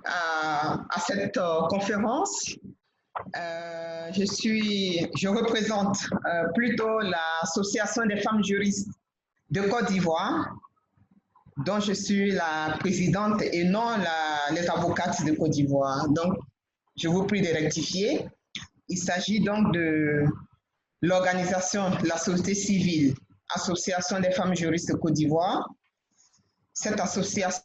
à cette conférence. Je représente plutôt l'Association des femmes juristes de Côte d'Ivoire, dont je suis la présidente et non les avocates de Côte d'Ivoire. Donc, je vous prie de rectifier. Il s'agit donc de l'organisation de la société civile, Association des femmes juristes de Côte d'Ivoire. Cette association,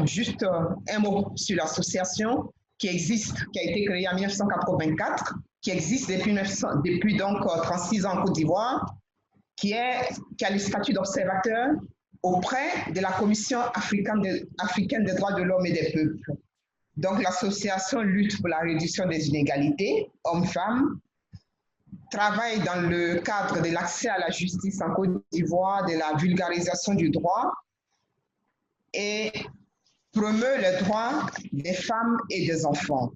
juste un mot sur l'association qui existe, qui a été créée en 1984, qui existe depuis donc 36 ans en Côte d'Ivoire, qui a le statut d'observateur auprès de la Commission africaine des droits de l'homme et des peuples. Donc l'association lutte pour la réduction des inégalités hommes-femmes, travaille dans le cadre de l'accès à la justice en Côte d'Ivoire, de la vulgarisation du droit et promeut les droits des femmes et des enfants.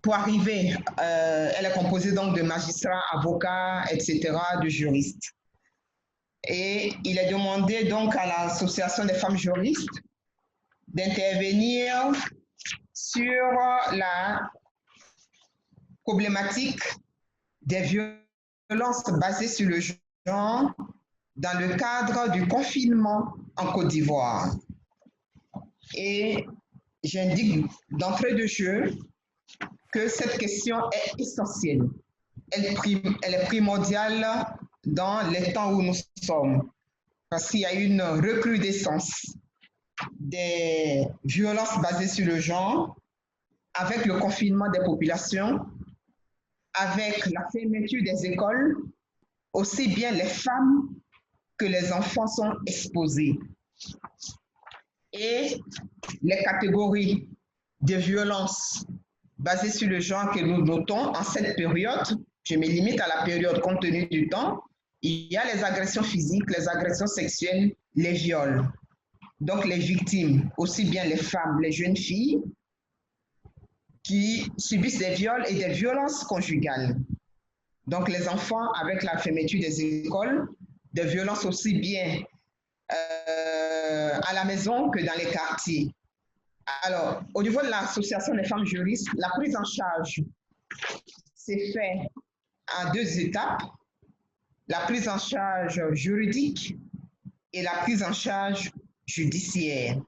Pour arriver, elle est composée donc de magistrats, avocats, etc., de juristes. Et il est demandé donc à l'Association des femmes juristes d'intervenir sur la problématique des violences basées sur le genre dans le cadre du confinement en Côte d'Ivoire. Et j'indique d'entrée de jeu que cette question est essentielle. Elle est primordiale dans les temps où nous sommes, parce qu'il y a une recrudescence des violences basées sur le genre, avec le confinement des populations, avec la fermeture des écoles, aussi bien les femmes que les enfants sont exposés. Et les catégories de violences basées sur le genre que nous notons en cette période, je me limite à la période compte tenu du temps, il y a les agressions physiques, les agressions sexuelles, les viols. Donc les victimes, aussi bien les femmes, les jeunes filles, qui subissent des viols et des violences conjugales. Donc les enfants avec la fermeture des écoles, des violences aussi bien à la maison que dans les quartiers. Alors, au niveau de l'Association des femmes juristes, la prise en charge s'est faite en 2 étapes. La prise en charge juridique et la prise en charge judiciaire.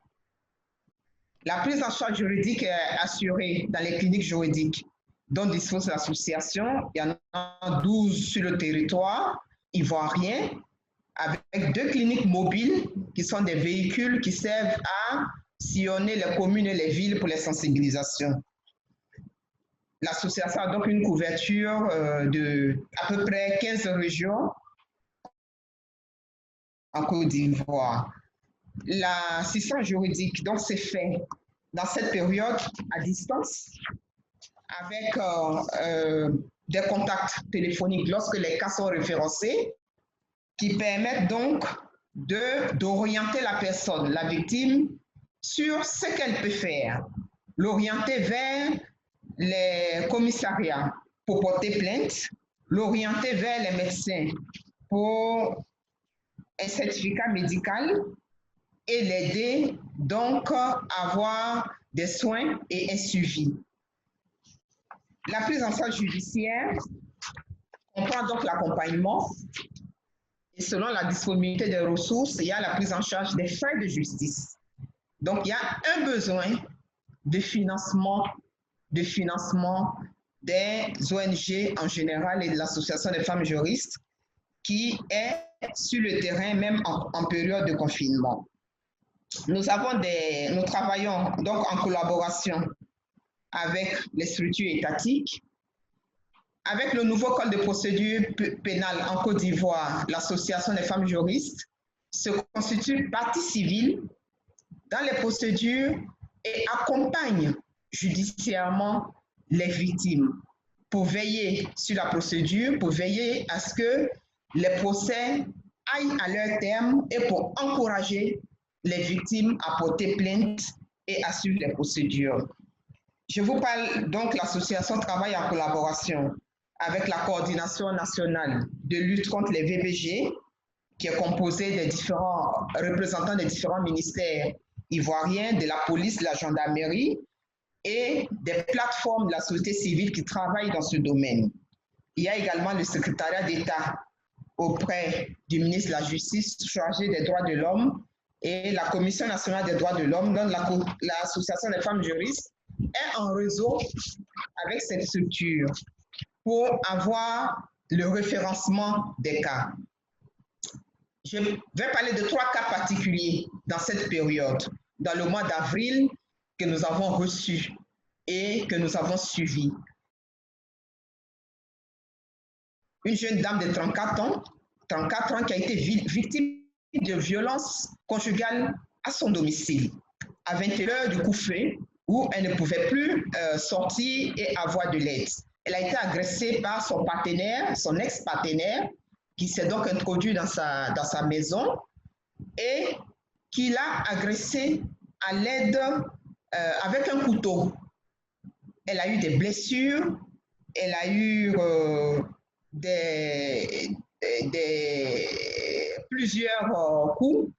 La prise en charge juridique est assurée dans les cliniques juridiques dont dispose l'association. Il y en a 12 sur le territoire ivoirien, avec 2 cliniques mobiles qui sont des véhicules qui servent à sillonner les communes et les villes pour les sensibilisations. L'association a donc une couverture de à peu près 15 régions en Côte d'Ivoire. L'assistance juridique donc s'est fait dans cette période à distance avec des contacts téléphoniques lorsque les cas sont référencés qui permettent donc d'orienter la personne, la victime, sur ce qu'elle peut faire, l'orienter vers les commissariats pour porter plainte, l'orienter vers les médecins pour un certificat médical et l'aider donc à avoir des soins et un suivi. La prise en charge judiciaire comprend donc l'accompagnement et selon la disponibilité des ressources, il y a la prise en charge des frais de justice. Donc, il y a un besoin de financement des ONG en général et de l'Association des femmes juristes qui est sur le terrain même en période de confinement. Nous travaillons donc en collaboration avec les structures étatiques. Avec le nouveau code de procédure pénale en Côte d'Ivoire, l'Association des femmes juristes se constitue partie civile dans les procédures et accompagne judiciairement les victimes pour veiller sur la procédure, pour veiller à ce que les procès aillent à leur terme et pour encourager les victimes à porter plainte et à suivre les procédures. Je vous parle donc, l'association travaille en collaboration avec la coordination nationale de lutte contre les VBG, qui est composée des différents représentants des différents ministères ivoiriens, de la police, de la gendarmerie et des plateformes de la société civile qui travaillent dans ce domaine. Il y a également le secrétariat d'État auprès du ministre de la Justice chargé des droits de l'homme et la Commission nationale des droits de l'homme, dont l'Association des femmes juristes est en réseau avec cette structure pour avoir le référencement des cas. Je vais parler de 3 cas particuliers dans cette période, dans le mois d'avril, que nous avons reçus et que nous avons suivis. Une jeune dame de 34 ans qui a été victime de violences conjugales à son domicile, à 21h du coucher, où elle ne pouvait plus sortir et avoir de l'aide. Elle a été agressée par son partenaire, son ex-partenaire, qui s'est donc introduit dans sa maison et qui l'a agressée à l'aide avec un couteau. Elle a eu des blessures, elle a eu plusieurs coups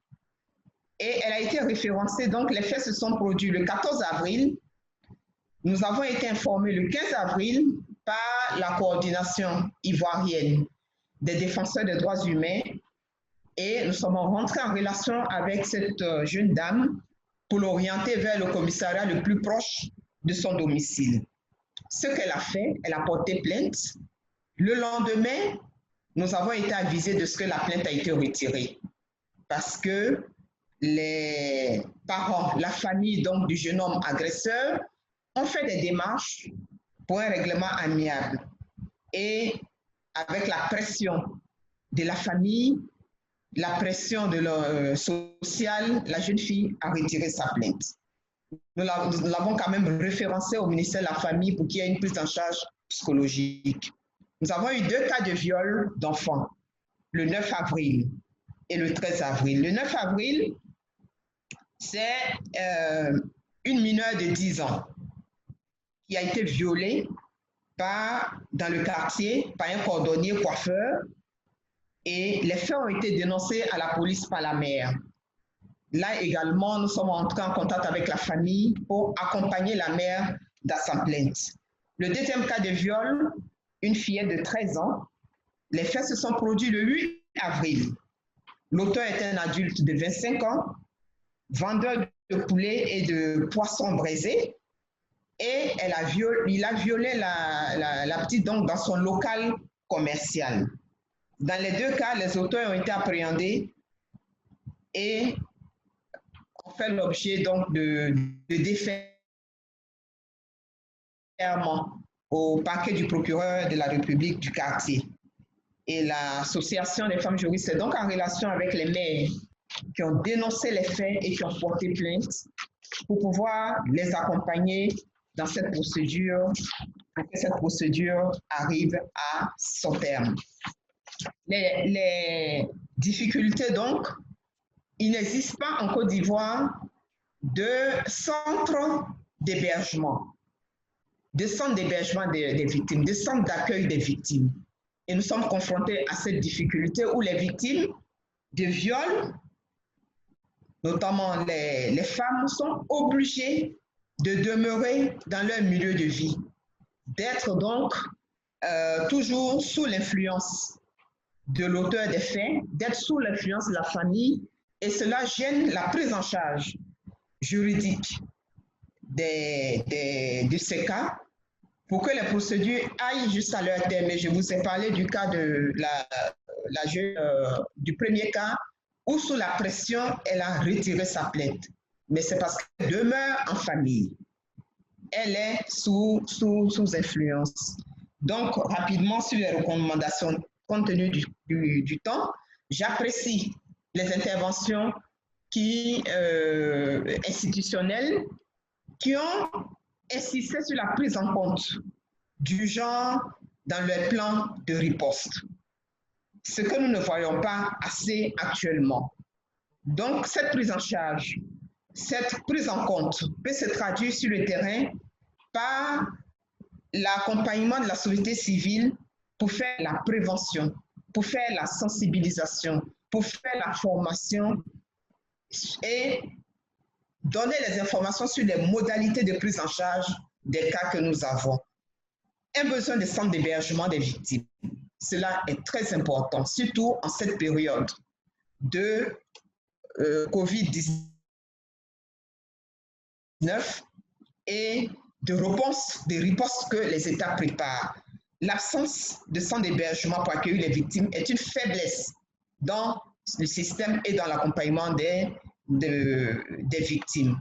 et elle a été référencée. Donc, les faits se sont produits le 14 avril. Nous avons été informés le 15 avril par la coordination ivoirienne des défenseurs des droits humains et nous sommes rentrés en relation avec cette jeune dame pour l'orienter vers le commissariat le plus proche de son domicile. Ce qu'elle a fait, elle a porté plainte. Le lendemain, nous avons été avisés de ce que la plainte a été retirée parce que les parents, la famille donc du jeune homme agresseur ont fait des démarches pour un règlement amiable. Et avec la pression de la famille, la pression sociale, la jeune fille a retiré sa plainte. Nous l'avons quand même référencée au ministère de la Famille pour qu'il y ait une prise en charge psychologique. Nous avons eu 2 cas de viol d'enfants, le 9 avril et le 13 avril. Le 9 avril, c'est une mineure de 10 ans qui a été violée dans le quartier par un cordonnier coiffeur et les faits ont été dénoncés à la police par la mère. Là également, nous sommes entrés en contact avec la famille pour accompagner la mère dans sa plainte. Le deuxième cas de viol, une fillette de 13 ans, les faits se sont produits le 8 avril. L'auteur est un adulte de 25 ans, vendeur de poulet et de poisson braisé. Et il a violé la petite donc dans son local commercial. Dans les deux cas, les auteurs ont été appréhendés et ont fait l'objet donc de déferment au parquet du procureur de la République du quartier. Et l'association des femmes juristes est donc en relation avec les maires qui ont dénoncé les faits et qui ont porté plainte pour pouvoir les accompagner dans cette procédure, pour que cette procédure arrive à son terme. Les difficultés donc, il n'existe pas en Côte d'Ivoire de centre d'hébergement, des victimes, des centres d'accueil des victimes. Et nous sommes confrontés à cette difficulté où les victimes de viols, notamment les femmes, sont obligées de demeurer dans leur milieu de vie, d'être donc toujours sous l'influence de l'auteur des faits, d'être sous l'influence de la famille, et cela gêne la prise en charge juridique de ces cas pour que les procédures aillent jusqu'à leur terme. Et je vous ai parlé du cas de du premier cas où sous la pression, elle a retiré sa plainte. Mais c'est parce qu'elle demeure en famille. Elle est sous influence. Donc, rapidement sur les recommandations, compte tenu du temps, j'apprécie les interventions institutionnelles qui ont insisté sur la prise en compte du genre dans le plan de riposte, ce que nous ne voyons pas assez actuellement. Donc, cette prise en charge, cette prise en compte peut se traduire sur le terrain par l'accompagnement de la société civile pour faire la prévention, pour faire la sensibilisation, pour faire la formation et donner les informations sur les modalités de prise en charge des cas que nous avons. Un besoin de centre d'hébergement des victimes, cela est très important, surtout en cette période de COVID-19 et de ripostes que les États préparent. L'absence de centre d'hébergement pour accueillir les victimes est une faiblesse dans le système et dans l'accompagnement des victimes.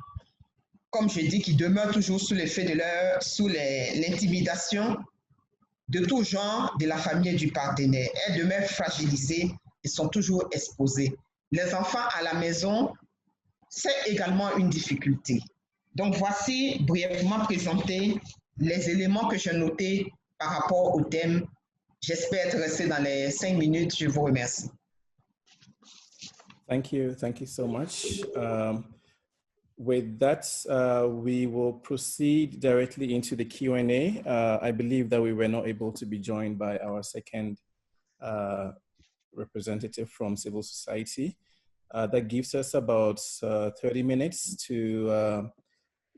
Comme je dis, qui demeurent toujours sous l'effet de sous l'intimidation de tout genre de la famille et du partenaire. Elles demeurent fragilisées et sont toujours exposées. Les enfants à la maison, c'est également une difficulté. Donc voici brièvement présenté les éléments que j'ai notés par rapport au thème. J'espère être resté dans les 5 minutes. Je vous remercie. Thank you so much. With that, we will proceed directly into the Q&A. I believe that we were not able to be joined by our second representative from civil society. That gives us about 30 minutes to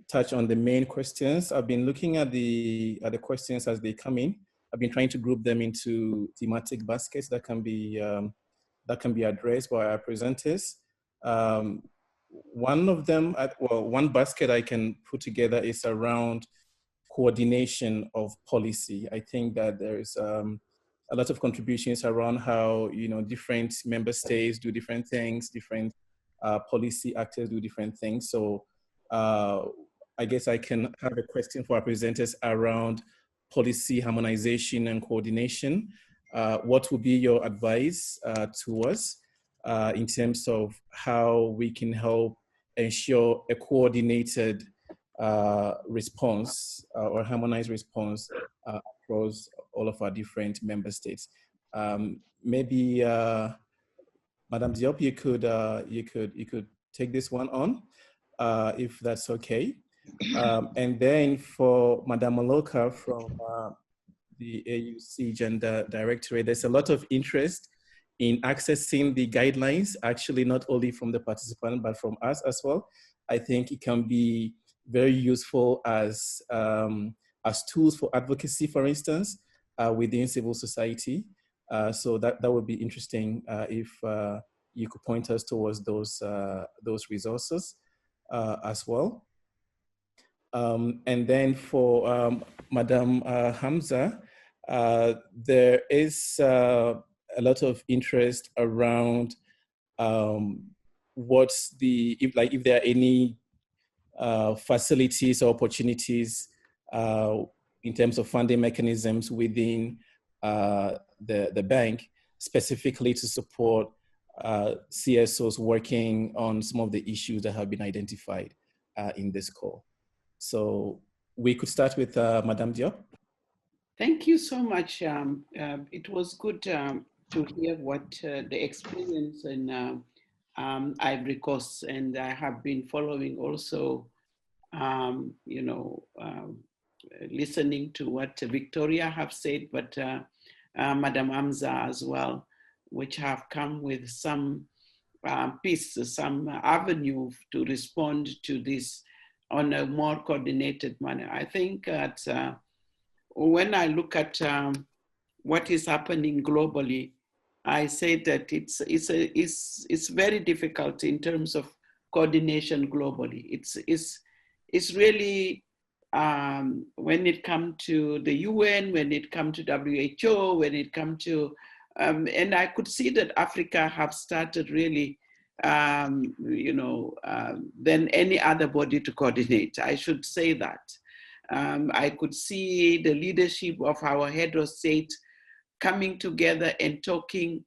touch on the main questions. I've been looking at the questions as they come in. I've been trying to group them into thematic baskets that can be addressed by our presenters. One of them, one basket I can put together is around coordination of policy. I think that there is a lot of contributions around how different member states do different things, different policy actors do different things. So I guess I can have a question for our presenters around policy harmonization and coordination. What would be your advice to us in terms of how we can help ensure a coordinated response or harmonized response across all of our different member states? Maybe Madame Diop, you could take this one on, if that's okay. And then for Madame Maloka from the AUC Gender Directorate, there's a lot of interest in accessing the guidelines, actually not only from the participant, but from us as well. I think it can be very useful as tools for advocacy, for instance, within civil society. So that would be interesting if you could point us towards those resources. as well. And then for Madam Hamza, there is a lot of interest around what's the, if there are any facilities or opportunities in terms of funding mechanisms within the bank, specifically to support CSOs working on some of the issues that have been identified in this call. So we could start with Madame Diop. Thank you so much. It was good to hear what the experience in Ivory Coast, and I have been following also, listening to what Victoria have said, but Madam Hamza as well, which have come with some pieces, some avenue to respond to this on a more coordinated manner. I think that when I look at what is happening globally, I say that it's very difficult in terms of coordination globally. It's really when it comes to the UN, when it comes to WHO, when it comes to and I could see that Africa have started really than any other body to coordinate. I should say that. I could see the leadership of our head of state coming together and talking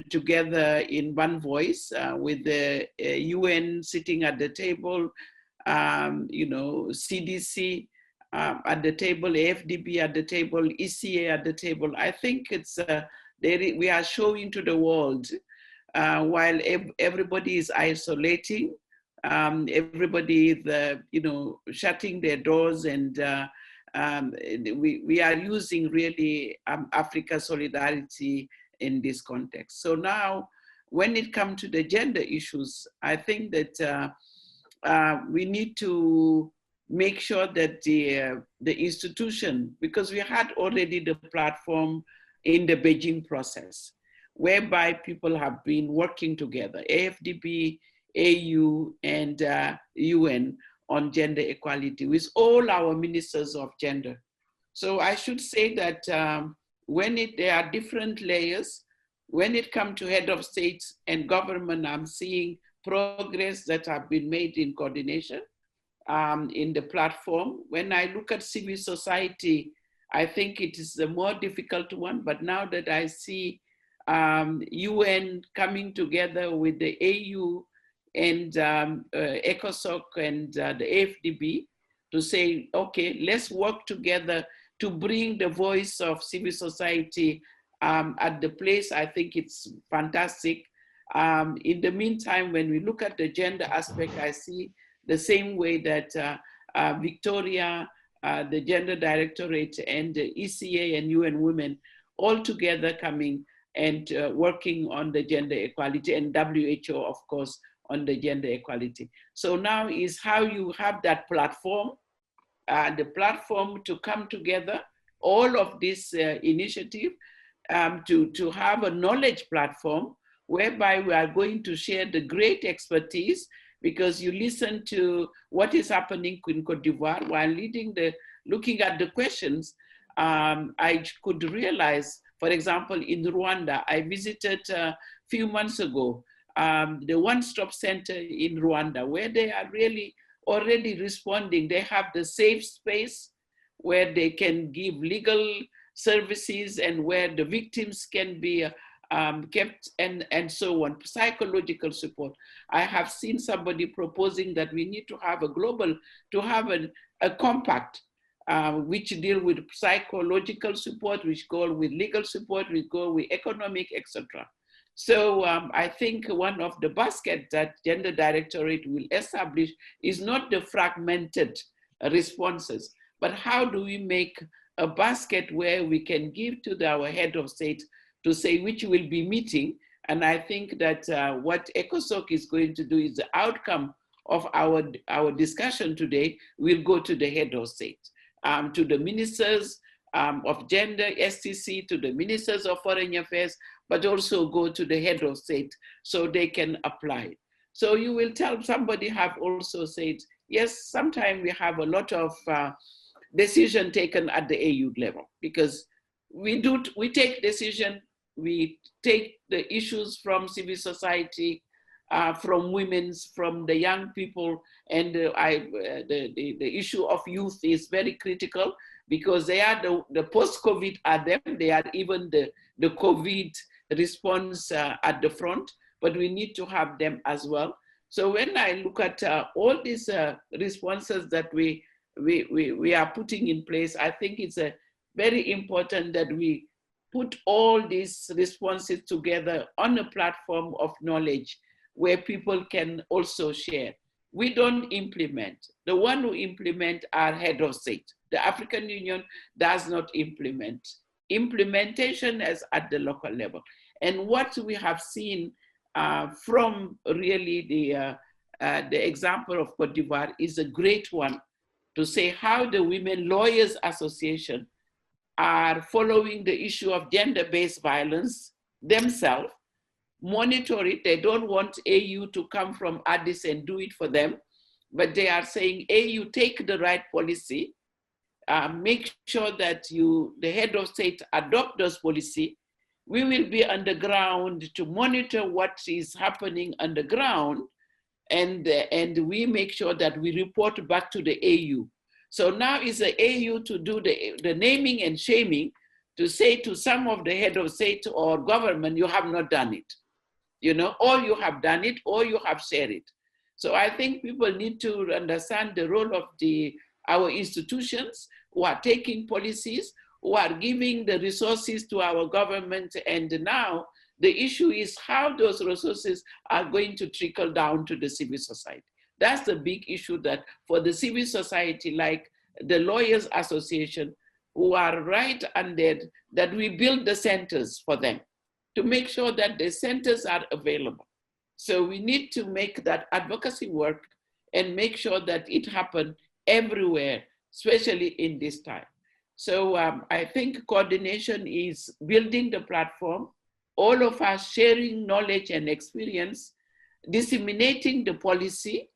together in one voice with the UN sitting at the table, CDC at the table, AFDB at the table, ECA at the table. I think it's we are showing to the world while everybody is isolating, everybody is shutting their doors, and we are using really Africa solidarity in this context. So now, when it comes to the gender issues, I think that we need to make sure that the institution, because we had already the platform in the Beijing process, whereby people have been working together, AFDB, AU, and UN on gender equality with all our ministers of gender. So I should say that there are different layers, when it comes to head of states and government, I'm seeing progress that have been made in coordination in the platform. When I look at civil society, I think it is a more difficult one, but now that I see UN coming together with the AU and ECOSOC and the AFDB to say, okay, let's work together to bring the voice of civil society at the place, I think it's fantastic. In the meantime, when we look at the gender aspect, I see the same way that Victoria, the Gender Directorate, and the ECA and UN Women all together coming and working on the gender equality, and WHO, of course, on the gender equality. So now is how you have that platform, the platform to come together, all of this initiative, to have a knowledge platform whereby we are going to share the great expertise, because you listen to what is happening in Cote d'Ivoire while looking at the questions. I could realize, for example, in Rwanda, I visited a few months ago, the one-stop center in Rwanda, where they are really already responding. They have the safe space where they can give legal services and where the victims can be kept, and so on, psychological support. I have seen somebody proposing that we need to have a compact which deal with psychological support, which go with legal support, which go with economic, etc. So I think one of the baskets that Gender Directorate will establish is not the fragmented responses, but how do we make a basket where we can give to our head of state to say which will be meeting. And I think that what ECOSOC is going to do is the outcome of our discussion today will go to the head of state, to the ministers of gender, STC, to the ministers of foreign affairs, but also go to the head of state so they can apply. So you will tell, somebody have also said, yes, sometimes we have a lot of decision taken at the AU level, because we take decision, we take the issues from civil society, from women's, from the young people, and the issue of youth is very critical, because they are the post-COVID are them, they are even the COVID response at the front, but we need to have them as well. So when I look at all these responses that we are putting in place, I think it's very important that we put all these responses together on a platform of knowledge where people can also share. We don't implement. The one who implement are head of state. The African Union does not implement. Implementation is at the local level. And what we have seen from really the example of Cote d'Ivoire is a great one, to say how the Women Lawyers Association are following the issue of gender-based violence themselves, monitor it. They don't want AU to come from Addis and do it for them, but they are saying, AU, take the right policy, make sure that the head of state adopt those policy. We will be on the ground to monitor what is happening on the ground, and we make sure that we report back to the AU. So now is the AU to do the naming and shaming, to say to some of the head of state or government, you have not done it, or you have done it, or you have shared it. So I think people need to understand the role of our institutions who are taking policies, who are giving the resources to our government, and now the issue is how those resources are going to trickle down to the civil society. That's the big issue, that for the civil society, like the Lawyers Association, who are right under, that we build the centers for them to make sure that the centers are available. So we need to make that advocacy work and make sure that it happens everywhere, especially in this time. So I think coordination is building the platform, all of us sharing knowledge and experience, disseminating the policy,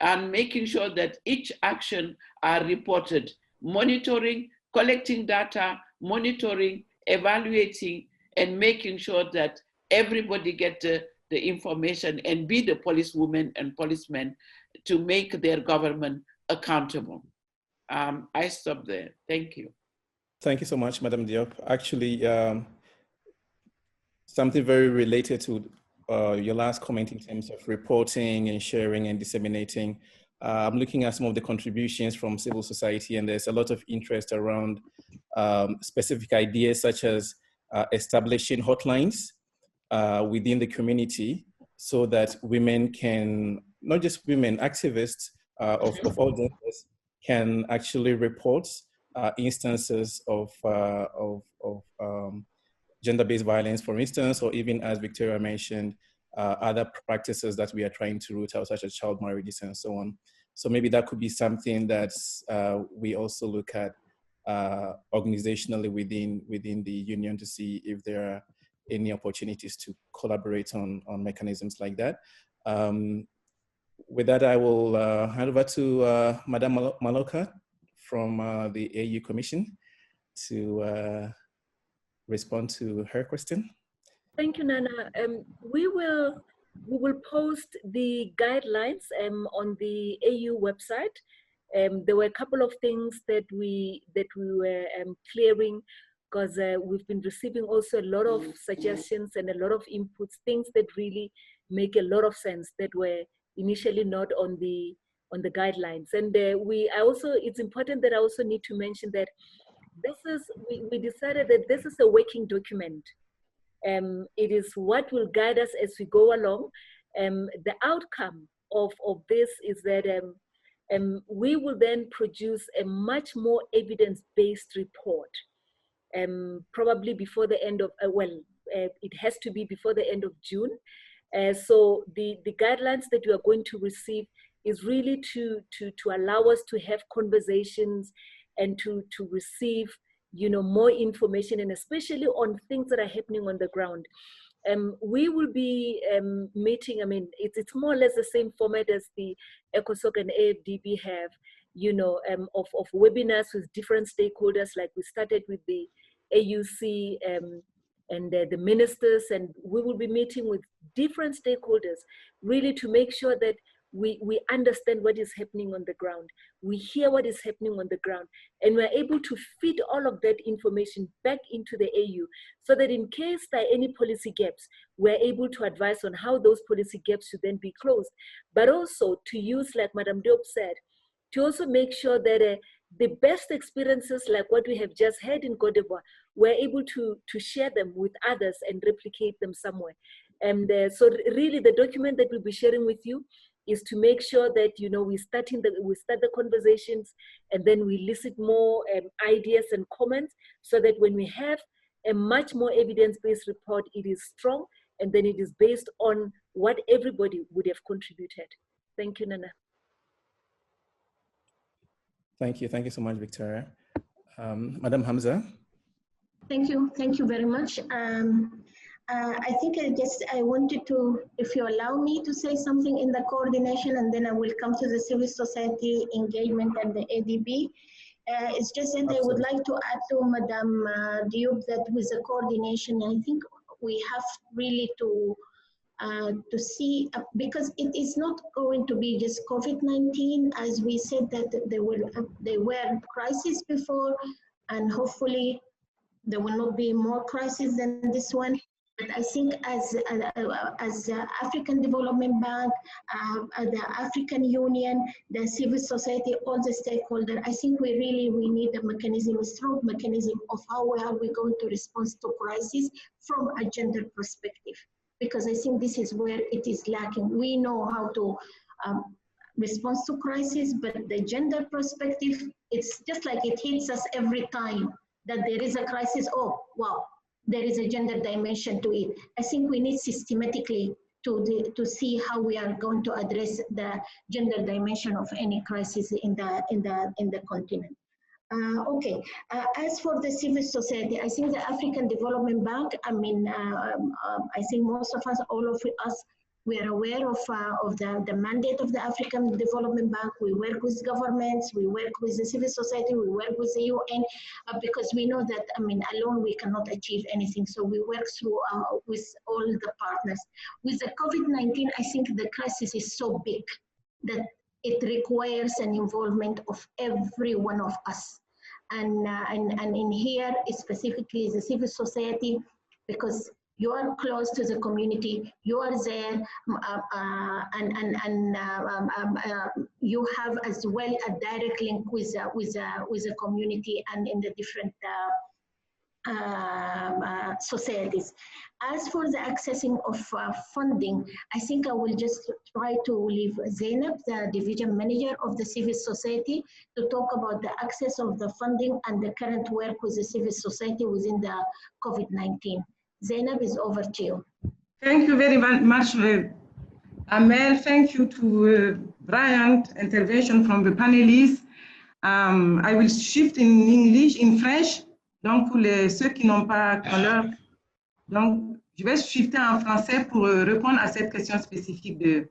and making sure that each action are reported, monitoring, collecting data, monitoring, evaluating, and making sure that everybody get the information and be the policewomen and policemen to make their government accountable. I stop there. Thank you. Thank you so much, Madam Diop. Actually, something very related to your last comment in terms of reporting and sharing and disseminating. I'm looking at some of the contributions from civil society, and there's a lot of interest around specific ideas such as establishing hotlines within the community, so that women can, not just women, activists of all genders can actually report instances of gender-based violence, for instance, or even, as Victoria mentioned, other practices that we are trying to root out, such as child marriages and so on. So maybe that could be something that we also look at organizationally within the union, to see if there are any opportunities to collaborate on mechanisms like that. With that, I will hand over to Madame Maloka from the AU Commission to respond to her question. Thank you, Nana. We will post the guidelines on the AU website. There were a couple of things that we were clearing, because we've been receiving also a lot of suggestions and a lot of inputs, things that really make a lot of sense that were initially not on the guidelines. And it's important that I also need to mention that we decided that this is a working document. It is what will guide us as we go along. The outcome of this is that we will then produce a much more evidence-based report, probably before the end of, it has to be before the end of June. So the guidelines that you are going to receive is really to allow us to have conversations and to receive more information, and especially on things that are happening on the ground. We will be meeting, I mean, it's more or less the same format as the ECOSOC and AFDB have, you know, of webinars with different stakeholders. Like we started with the AUC and the ministers, and we will be meeting with different stakeholders really to make sure that we understand what is happening on the ground. We hear what is happening on the ground, and we're able to feed all of that information back into the AU so that in case there are any policy gaps, we're able to advise on how those policy gaps should then be closed. But also to use, like Madam Diop said, to also make sure that the best experiences like what we have just had in Cote d'Ivoire, we're able to share them with others and replicate them somewhere. And so really the document that we'll be sharing with you is to make sure that, you know, we start the conversations, and then we elicit more ideas and comments, so that when we have a much more evidence-based report, it is strong, and then it is based on what everybody would have contributed. Thank you, Nana. Thank you so much, Victoria. Madam Hamza. Thank you very much. I think I wanted to, if you allow me to say something in the coordination, and then I will come to the civil society engagement and the ADB. It's just that I would like to add to Madam Diop that with the coordination, I think we have really to see, because it is not going to be just COVID-19, as we said that there were crises before, and hopefully there will not be more crises than this one. But I think as the African Development Bank, the African Union, the civil society, all the stakeholders, I think we need a mechanism, a strong mechanism of how are we going to respond to crisis from a gender perspective. Because I think this is where it is lacking. We know how to respond to crisis, but the gender perspective, it's just like it hits us every time that there is a crisis. Oh, wow, there is a gender dimension to it. I think we need systematically to see how we are going to address the gender dimension of any crisis in the continent. Okay, as for the civil society, I think the African Development Bank, I mean, I think most of us, all of us, we are aware of the mandate of the African Development Bank. We work with governments, we work with the civil society, we work with the UN, because we know that, I mean, alone we cannot achieve anything. So we work through with all the partners. With the COVID-19, I think the crisis is so big that it requires an involvement of every one of us. And in here, specifically the civil society, because you are close to the community, you are there, you have as well a direct link with the community and in the different societies. As for the accessing of funding, I think I will just try to leave Zainab, the division manager of the civil society, to talk about the access of the funding and the current work with the civil society within the COVID-19. Zainab, is over to you. Thank you very much, Amel. Thank you to Brian's intervention from the panelists. I will shift in English, in French. Donc, pour ceux qui n'ont pas l'heure, donc je vais shifter en français pour répondre à cette question spécifique de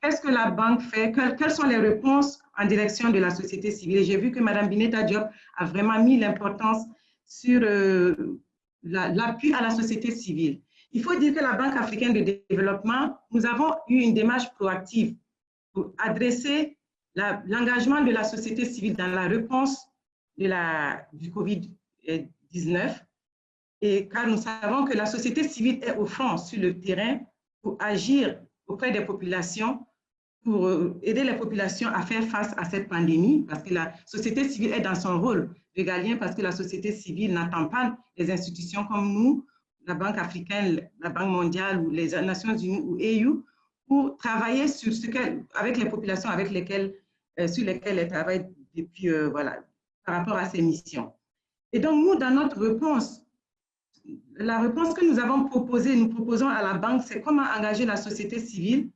qu'est-ce que la banque fait, quelles sont les réponses en direction de la société civile. J'ai vu que Mme Bineta Diop a vraiment mis l'importance sur l'appui à la société civile. Il faut dire que la Banque africaine de développement, nous avons eu une démarche proactive pour adresser l'engagement de la société civile dans la réponse du COVID-19, et car nous savons que la société civile est au front sur le terrain pour agir auprès des populations, pour aider les populations à faire face à cette pandémie, parce que la société civile est dans son rôle régalien, parce que la société civile n'attend pas les institutions comme nous, la Banque africaine, la Banque mondiale ou les Nations unies ou EU, pour travailler sur avec les populations sur lesquelles elles travaillent depuis, voilà, par rapport à ces missions. Et donc, nous, dans notre réponse, la réponse que nous avons proposée, nous proposons à la banque, c'est comment engager la société civile.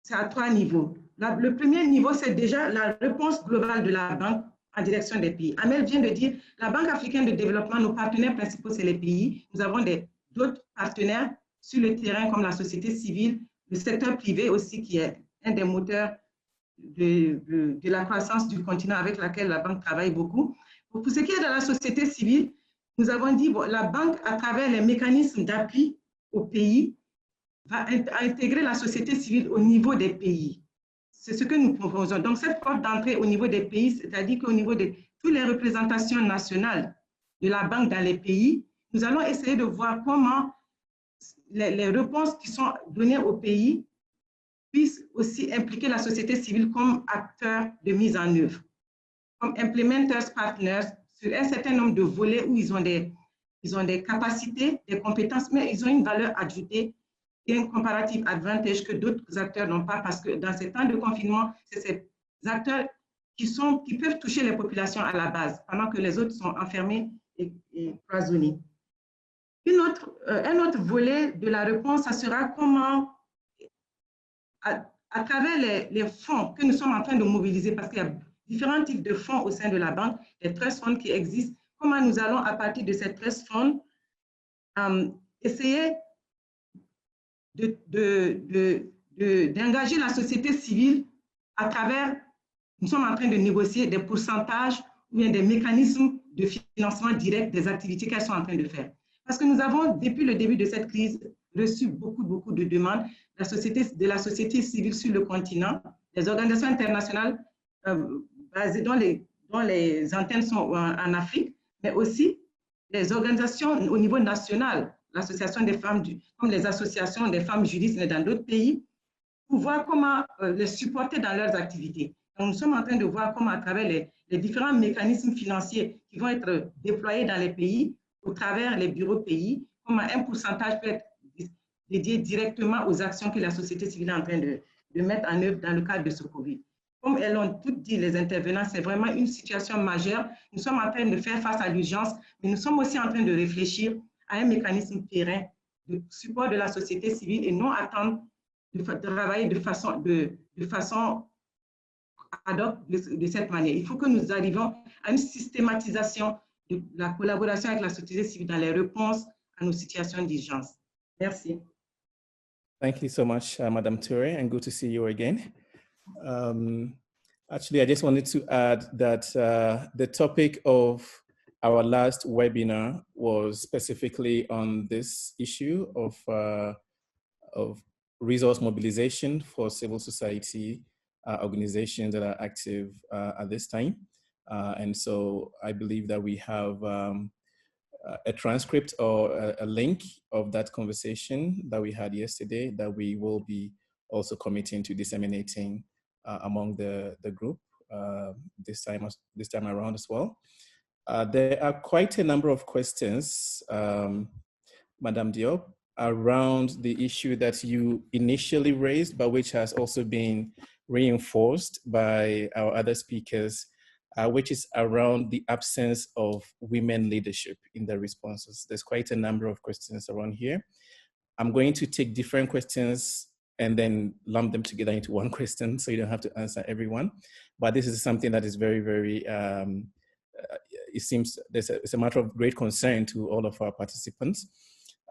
C'est à 3 niveaux. Le premier niveau, c'est déjà la réponse globale de la banque en direction des pays. Amel vient de dire, la Banque africaine de développement, nos partenaires principaux, c'est les pays. Nous avons d'autres partenaires sur le terrain comme la société civile, le secteur privé aussi, qui est un des moteurs de la croissance du continent avec laquelle la Banque travaille beaucoup. Pour ce qui est de la société civile, nous avons dit, bon, la Banque, à travers les mécanismes d'appui aux pays, va intégrer la société civile au niveau des pays. C'est ce que nous proposons. Donc, cette porte d'entrée au niveau des pays, c'est-à-dire qu'au niveau de toutes les représentations nationales de la Banque dans les pays, nous allons essayer de voir comment les réponses qui sont données aux pays puissent aussi impliquer la société civile comme acteur de mise en œuvre, comme implementers partners sur un certain nombre de volets où ils ont des capacités, des compétences, mais ils ont une valeur ajoutée et un comparative advantage que d'autres acteurs n'ont pas, parce que dans ces temps de confinement, c'est ces acteurs qui peuvent toucher les populations à la base, pendant que les autres sont enfermés et cloisonnés. Un autre volet de la réponse, ça sera comment, à travers les fonds que nous sommes en train de mobiliser, parce qu'il y a différents types de fonds au sein de la banque, les trust funds qui existent, comment nous allons, à partir de ces trust funds, essayer d'engager la société civile à travers, nous sommes en train de négocier des pourcentages ou bien des mécanismes de financement direct des activités qu'elles sont en train de faire. Parce que nous avons, depuis le début de cette crise, reçu beaucoup de demandes de la société civile sur le continent, les organisations internationales basées dont les antennes sont en Afrique, mais aussi les organisations au niveau national, l'association des femmes, comme les associations des femmes juristes dans d'autres pays, pour voir comment les supporter dans leurs activités. Donc, nous sommes en train de voir comment, à travers les différents mécanismes financiers qui vont être déployés dans les pays, au travers les bureaux de pays, comment un pourcentage peut être dédié directement aux actions que la société civile est en train de mettre en œuvre dans le cadre de ce COVID. Comme elles l'ont toutes dit, les intervenants, c'est vraiment une situation majeure. Nous sommes en train de faire face à l'urgence, mais nous sommes aussi en train de réfléchir à un mécanisme périn de support de la société civile et non attendre de travailler de façon ad hoc de cette manière. Il faut que nous arrivions à une systématisation de la collaboration avec la société civile dans les réponses à nos situations d'urgence. Merci. Thank you so much, Madam Toure, and good to see you again. Actually, I just wanted to add that the topic of our last webinar was specifically on this issue of resource mobilization for civil society organizations that are active at this time. And so I believe that we have a transcript or a link of that conversation that we had yesterday that we will be also committing to disseminating among the group this time around as well. There are quite a number of questions, Madame Diop, around the issue that you initially raised, but which has also been reinforced by our other speakers, which is around the absence of women leadership in the responses. There's quite a number of questions around here. I'm going to take different questions and then lump them together into one question, so you don't have to answer everyone. But this is something that is very, very, it seems it's a matter of great concern to all of our participants.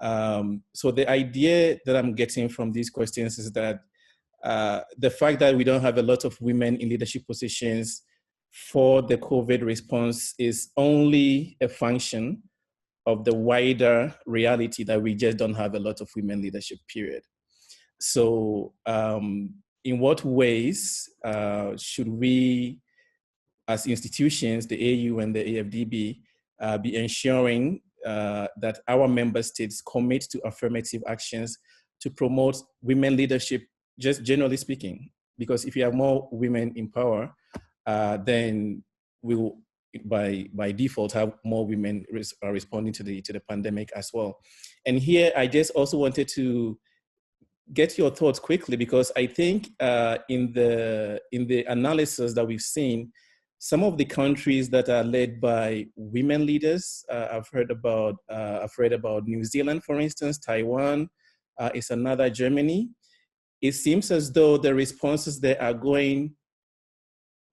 So the idea that I'm getting from these questions is that the fact that we don't have a lot of women in leadership positions for the COVID response is only a function of the wider reality that we just don't have a lot of women leadership, period. So in what ways should we, as institutions, the AU and the AFDB, be ensuring that our member states commit to affirmative actions to promote women leadership, just generally speaking? Because if you have more women in power, then we will, by default, have more women responding to the pandemic as well. And here, I just also wanted to get your thoughts quickly, because I think in the analysis that we've seen, some of the countries that are led by women leaders, I've read about New Zealand, for instance, Taiwan is another, Germany. It seems as though the responses there are going,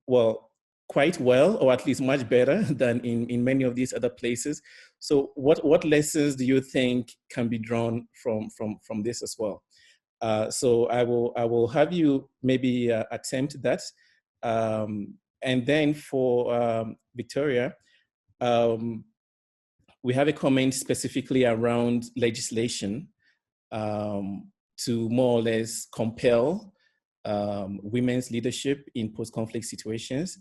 well, quite well, or at least much better than in many of these other places. So what lessons do you think can be drawn from this as well? So I will have you maybe attempt that. And then for Victoria, we have a comment specifically around legislation to more or less compel women's leadership in post-conflict situations.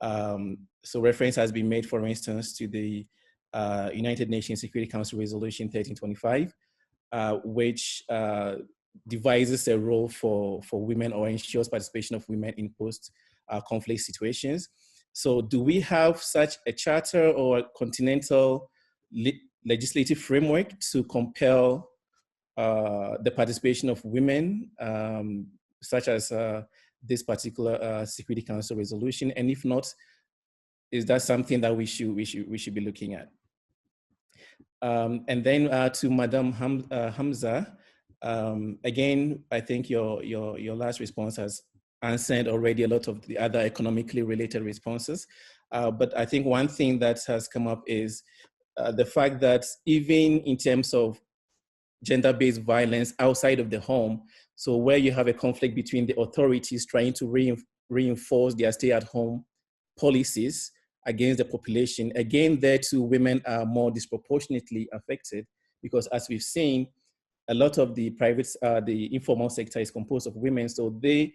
So reference has been made, for instance, to the United Nations Security Council Resolution 1325, which devises a role for women or ensures participation of women in post-conflict situations. So do we have such a charter or a continental legislative framework to compel the participation of women, such as this particular Security Council resolution? And if not, is that something that we should be looking at? And then to Madam Hamza, again, I think your last response has answered already a lot of the other economically related responses. But I think one thing that has come up is the fact that even in terms of gender-based violence outside of the home, so where you have a conflict between the authorities trying to reinforce their stay-at-home policies against the population, again, there too, women are more disproportionately affected, because as we've seen, a lot of the the informal sector is composed of women, so they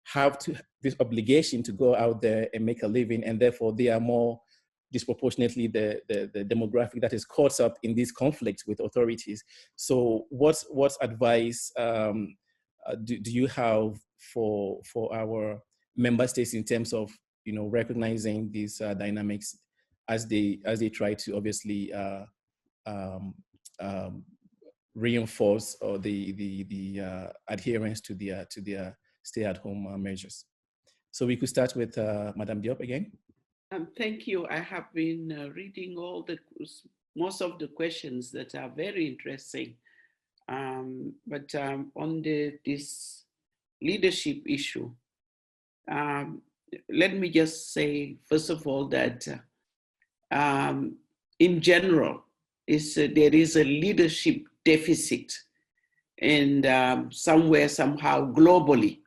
have this obligation to go out there and make a living, and therefore they are more disproportionately the demographic that is caught up in these conflicts with authorities. So what advice do you have for our member states in terms of recognizing these dynamics as they try to obviously reinforce or the adherence to their stay-at-home measures? So we could start with Madame Diop again. Thank you. I have been reading most of the questions that are very interesting. But on this leadership issue, let me just say, first of all, that in general, there is a leadership deficit, and somewhere, somehow, globally,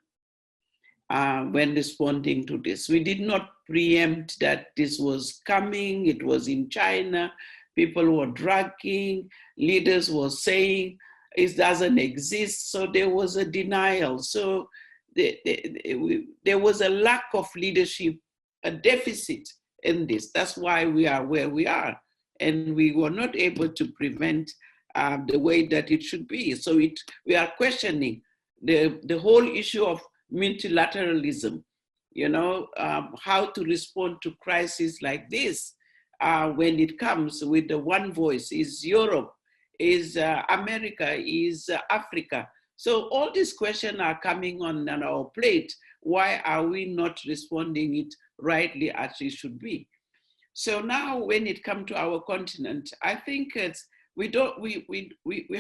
when responding to this. We did not preempt that this was coming. It was in China. People were dragging. Leaders were saying it doesn't exist. So there was a denial. So there was a lack of leadership, a deficit in this. That's why we are where we are. And we were not able to prevent the way that it should be. So we are questioning the whole issue of multilateralism, how to respond to crises like this when it comes with the one voice. Is Europe, is America, is Africa. So all these questions are coming on our plate. Why are we not responding it rightly as it should be? So now when it comes to our continent, I think we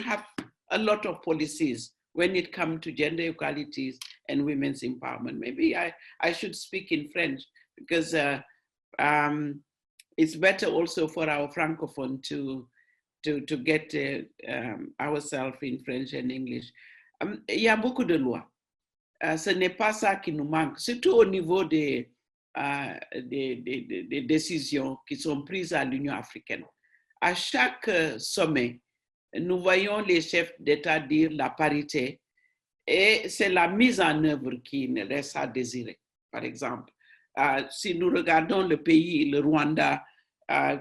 have a lot of policies when it comes to gender equalities and women's empowerment. Maybe I should speak in French, because it's better also for our francophone to get ourselves in French and English. Il y a beaucoup de lois. Ce n'est pas ça qui nous manque, surtout au niveau des décisions qui sont prises à l'Union africaine. À chaque sommet, nous voyons les chefs d'État dire la parité, et c'est la mise en œuvre qui ne laisse à désirer. Par exemple, si nous regardons le pays, le Rwanda,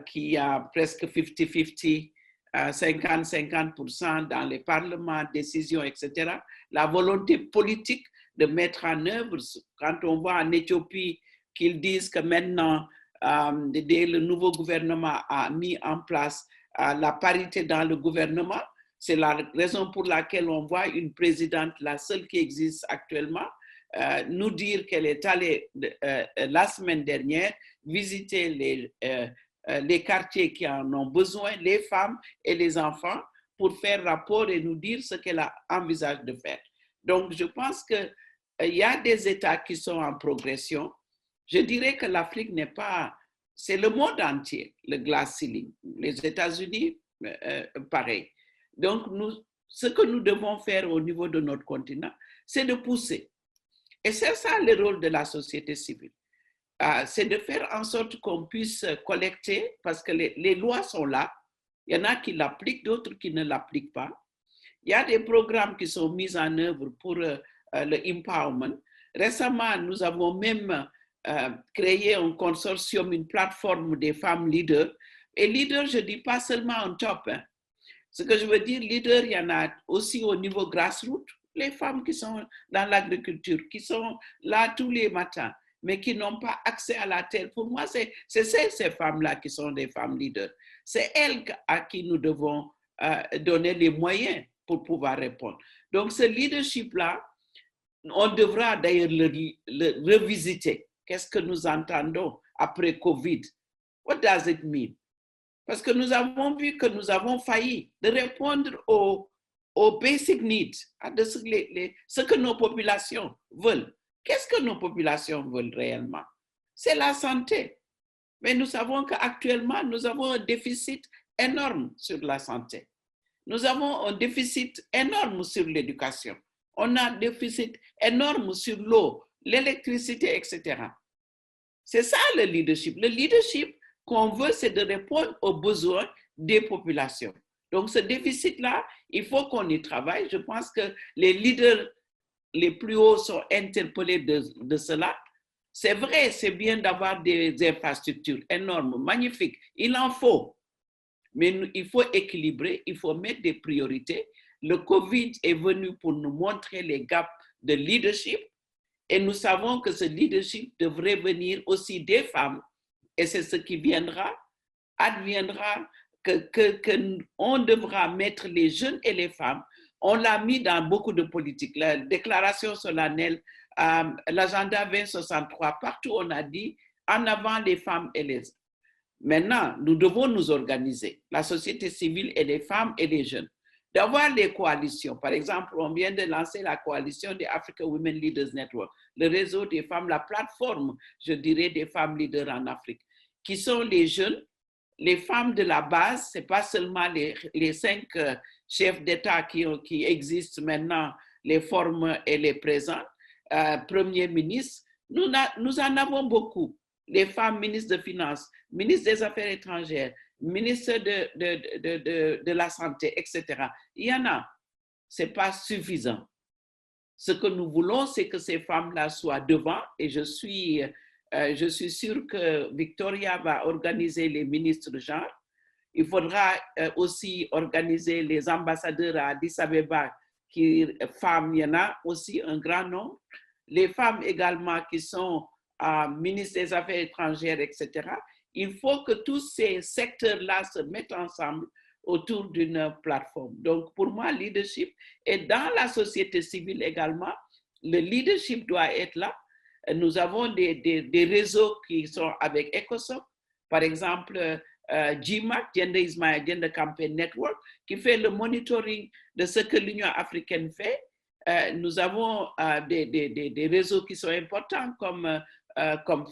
qui a presque 50-50, 50-50% dans les parlements, décisions, etc., la volonté politique de mettre en œuvre, quand on voit en Éthiopie qu'ils disent que maintenant, dès le nouveau gouvernement a mis en place la parité dans le gouvernement, c'est la raison pour laquelle on voit une présidente, la seule qui existe actuellement, nous dire qu'elle est allée la semaine dernière visiter les quartiers qui en ont besoin, les femmes et les enfants, pour faire rapport et nous dire ce qu'elle envisage de faire. Donc, je pense qu'il y a des États qui sont en progression, Je dirais que l'Afrique n'est pas, c'est le monde entier, le glass ceiling. Les États-Unis, pareil. Donc, ce que nous devons faire au niveau de notre continent, c'est de pousser. Et c'est ça le rôle de la société civile. C'est de faire en sorte qu'on puisse collecter, parce que les lois sont là. Il y en a qui l'appliquent, d'autres qui ne l'appliquent pas. Il y a des programmes qui sont mis en œuvre pour le empowerment. Récemment, nous avons même créé un consortium, une plateforme des femmes leaders. Et leaders, je ne dis pas seulement en top. Hein. Ce que je veux dire, leaders, il y en a aussi au niveau grassroots. Les femmes qui sont dans l'agriculture, qui sont là tous les matins, mais qui n'ont pas accès à la terre. Pour moi, c'est ces femmes-là qui sont des femmes leaders. C'est elles à qui nous devons donner les moyens pour pouvoir répondre. Donc, ce leadership-là, on devra d'ailleurs le revisiter. Qu'est-ce que nous entendons après COVID? What does it mean? Parce que nous avons vu que nous avons failli de répondre aux basic needs, à ce que nos populations veulent. Qu'est-ce que nos populations veulent réellement? C'est la santé. Mais nous savons qu'actuellement, nous avons un déficit énorme sur la santé. Nous avons un déficit énorme sur l'éducation. On a un déficit énorme sur l'eau, l'électricité, etc. C'est ça le leadership. Le leadership qu'on veut, c'est de répondre aux besoins des populations. Donc ce déficit-là, il faut qu'on y travaille. Je pense que les leaders les plus hauts sont interpellés de cela. C'est vrai, c'est bien d'avoir des infrastructures énormes, magnifiques. Il en faut. Mais il faut équilibrer, il faut mettre des priorités. Le COVID est venu pour nous montrer les gaps de leadership et nous savons que ce leadership devrait venir aussi des femmes et c'est ce qui adviendra qu'on devra mettre les jeunes et les femmes. On l'a mis dans beaucoup de politiques, la déclaration solennelle, l'agenda 2063, partout on a dit en avant les femmes et les hommes. Maintenant, nous devons nous organiser, la société civile et les femmes et les jeunes, d'avoir les coalitions. Par exemple, on vient de lancer la coalition des African Women Leaders Network, le réseau des femmes, la plateforme, je dirais, des femmes leaders en Afrique, qui sont les jeunes, les femmes de la base, ce n'est pas seulement les 5 chefs d'État qui existent maintenant, les formes et les présents, premiers ministres, nous en avons beaucoup. Les femmes ministres de Finances, ministres des Affaires étrangères, ministres de la Santé, etc. Il y en a. Ce n'est pas suffisant. Ce que nous voulons, c'est que ces femmes-là soient devant et je suis sûre que Victoria va organiser les ministres de genre. Il faudra aussi organiser les ambassadeurs à Addis Abeba, femmes, il y en a aussi un grand nombre. Les femmes également qui sont ministre des Affaires étrangères, etc. Il faut que tous ces secteurs-là se mettent ensemble autour d'une plateforme. Donc, pour moi, leadership, et dans la société civile également, le leadership doit être là. Nous avons des réseaux qui sont avec ECOSOC, par exemple, GMAC, Gender is my Agenda Campaign Network, qui fait le monitoring de ce que l'Union africaine fait. Nous avons des réseaux qui sont importants comme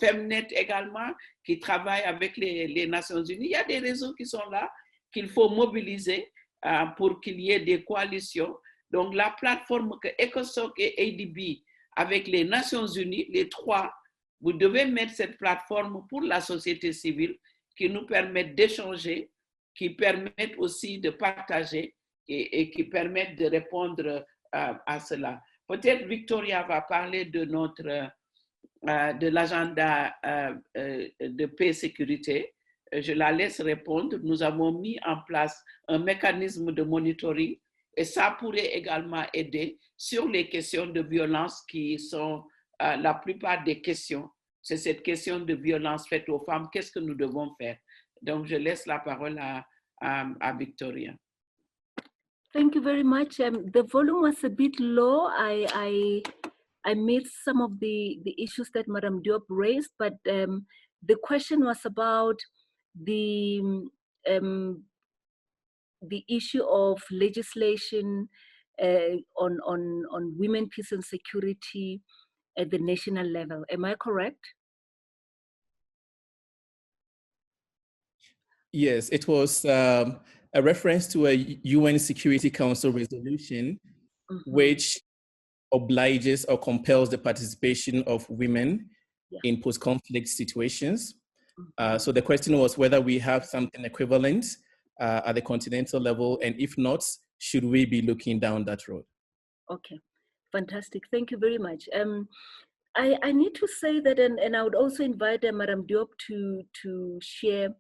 Femnet également, qui travaillent avec les Nations Unies. Il y a des réseaux qui sont là, qu'il faut mobiliser pour qu'il y ait des coalitions. Donc la plateforme que ECOSOC et ADB, avec les Nations Unies, les 3, vous devez mettre cette plateforme pour la société civile qui nous permettent d'échanger, qui permettent aussi de partager et qui permettent de répondre à cela. Peut-être Victoria va parler de l'agenda de paix et sécurité. Je la laisse répondre. Nous avons mis en place un mécanisme de monitoring et ça pourrait également aider sur les questions de violence qui sont la plupart des questions. C'est cette question de violence faite aux femmes. Qu'est-ce que nous devons faire? Donc, je laisse la parole à Victoria. Thank you very much. The volume was a bit low. I missed some of the issues that Madam Diop raised, but the question was about the issue of legislation on women, peace and security at the national level. Am I correct? Yes, it was a reference to a UN Security Council resolution, which obliges or compels the participation of women in post-conflict situations. So the question was whether we have something equivalent at the continental level, and if not, should we be looking down that road? Okay, fantastic. Thank you very much. I need to say that, and I would also invite Madam Diop to share.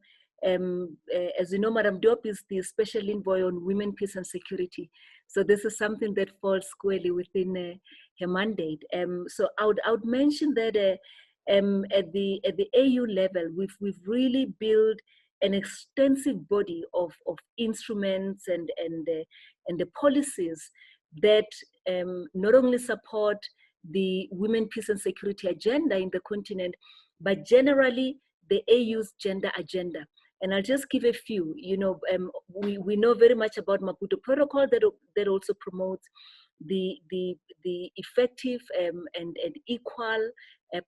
As you know, Madam Diop is the Special Envoy on Women, Peace and Security. So this is something that falls squarely within her mandate. So I would mention that at the AU level, we've really built an extensive body of instruments and the policies that not only support the women, peace and security agenda in the continent, but generally the AU's gender agenda. And I'll just give a few. You know, we know very much about Maputo Protocol that also promotes the effective and equal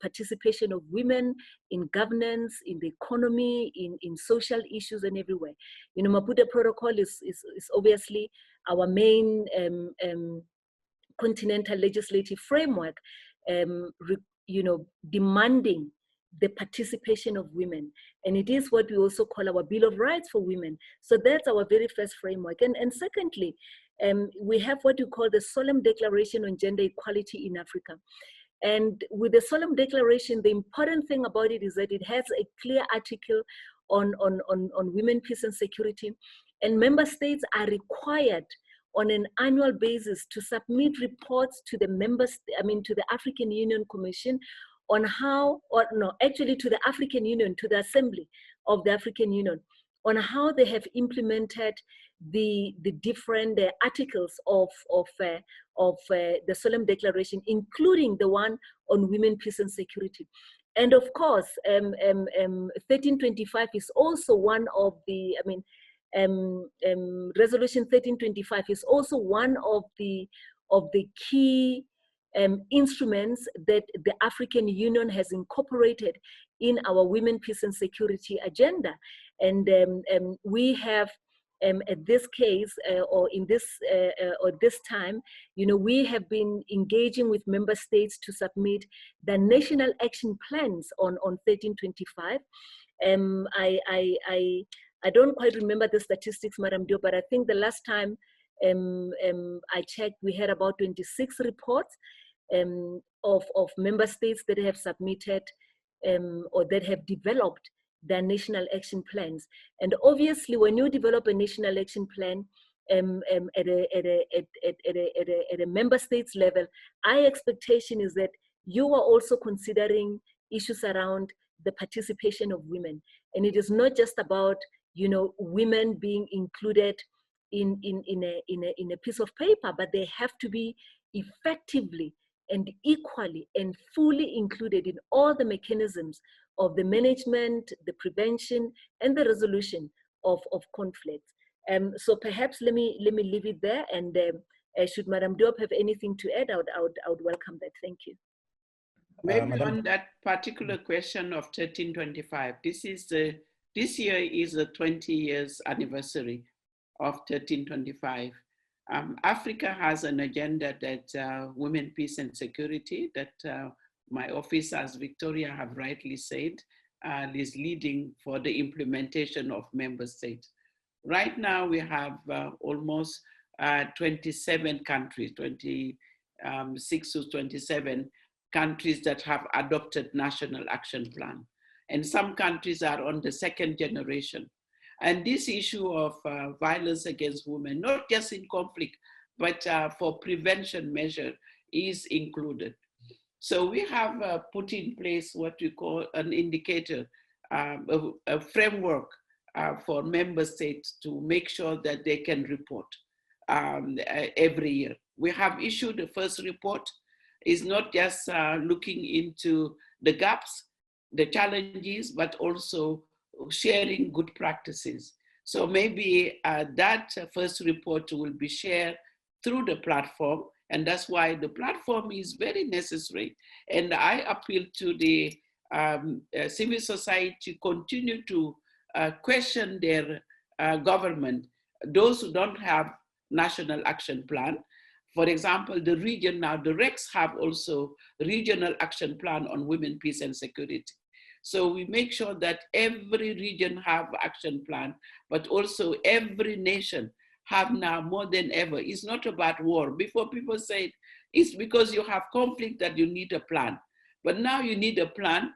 participation of women in governance, in the economy, in social issues and everywhere. You know, Maputo Protocol is obviously our main continental legislative framework, you know, demanding the participation of women. And it is what we also call our Bill of Rights for Women. So that's our very first framework. And secondly, we have what you call the Solemn Declaration on Gender Equality in Africa. And with the Solemn Declaration, the important thing about it is that it has a clear article on women, peace and security. And member states are required on an annual basis to submit reports to the to the African Union Commission on how, or no, actually to the African Union, to the Assembly of the African Union, on how they have implemented the different articles of the Solemn Declaration, including the one on women, peace and security. And of course, 1325 is also one of the, Resolution 1325 is also one of the key instruments that the African Union has incorporated in our women, peace and security agenda. And we have, at this case, or in this or this time, you know, we have been engaging with member states to submit the national action plans on 1325. I don't quite remember the statistics, Madam Dio, but I think the last time I checked, we had about 26 reports of member states that have submitted or that have developed their national action plans. And obviously, when you develop a national action plan at a member states level, our expectation is that you are also considering issues around the participation of women. And it is not just about, you know, women being included in a piece of paper, but they have to be effectively and equally and fully included in all the mechanisms of the management, the prevention, and the resolution of conflicts. So perhaps let me leave it there, and should Madam Diop have anything to add, I would welcome that. Thank you. Maybe on that particular question of 1325, this year is the 20 years anniversary of 1325. Africa has an agenda that women, peace and security that my office, as Victoria have rightly said, is leading for the implementation of member states. Right now we have almost 27 countries, 26 to 27 countries that have adopted national action plan. And some countries are on the second generation. And this issue of violence against women, not just in conflict, but for prevention measure is included. So we have put in place what we call an indicator, a framework for member states to make sure that they can report every year. We have issued the first report. It's not just looking into the gaps, the challenges, but also sharing good practices. So maybe that first report will be shared through the platform, and that's why the platform is very necessary. And I appeal to the civil society to continue to question their government. Those who don't have national action plan, for example, the region now, the RECs have also regional action plan on women, peace and security. So we make sure that every region have action plan, but also every nation have now more than ever. It's not about war. Before people say it's because you have conflict that you need a plan. But now you need a plan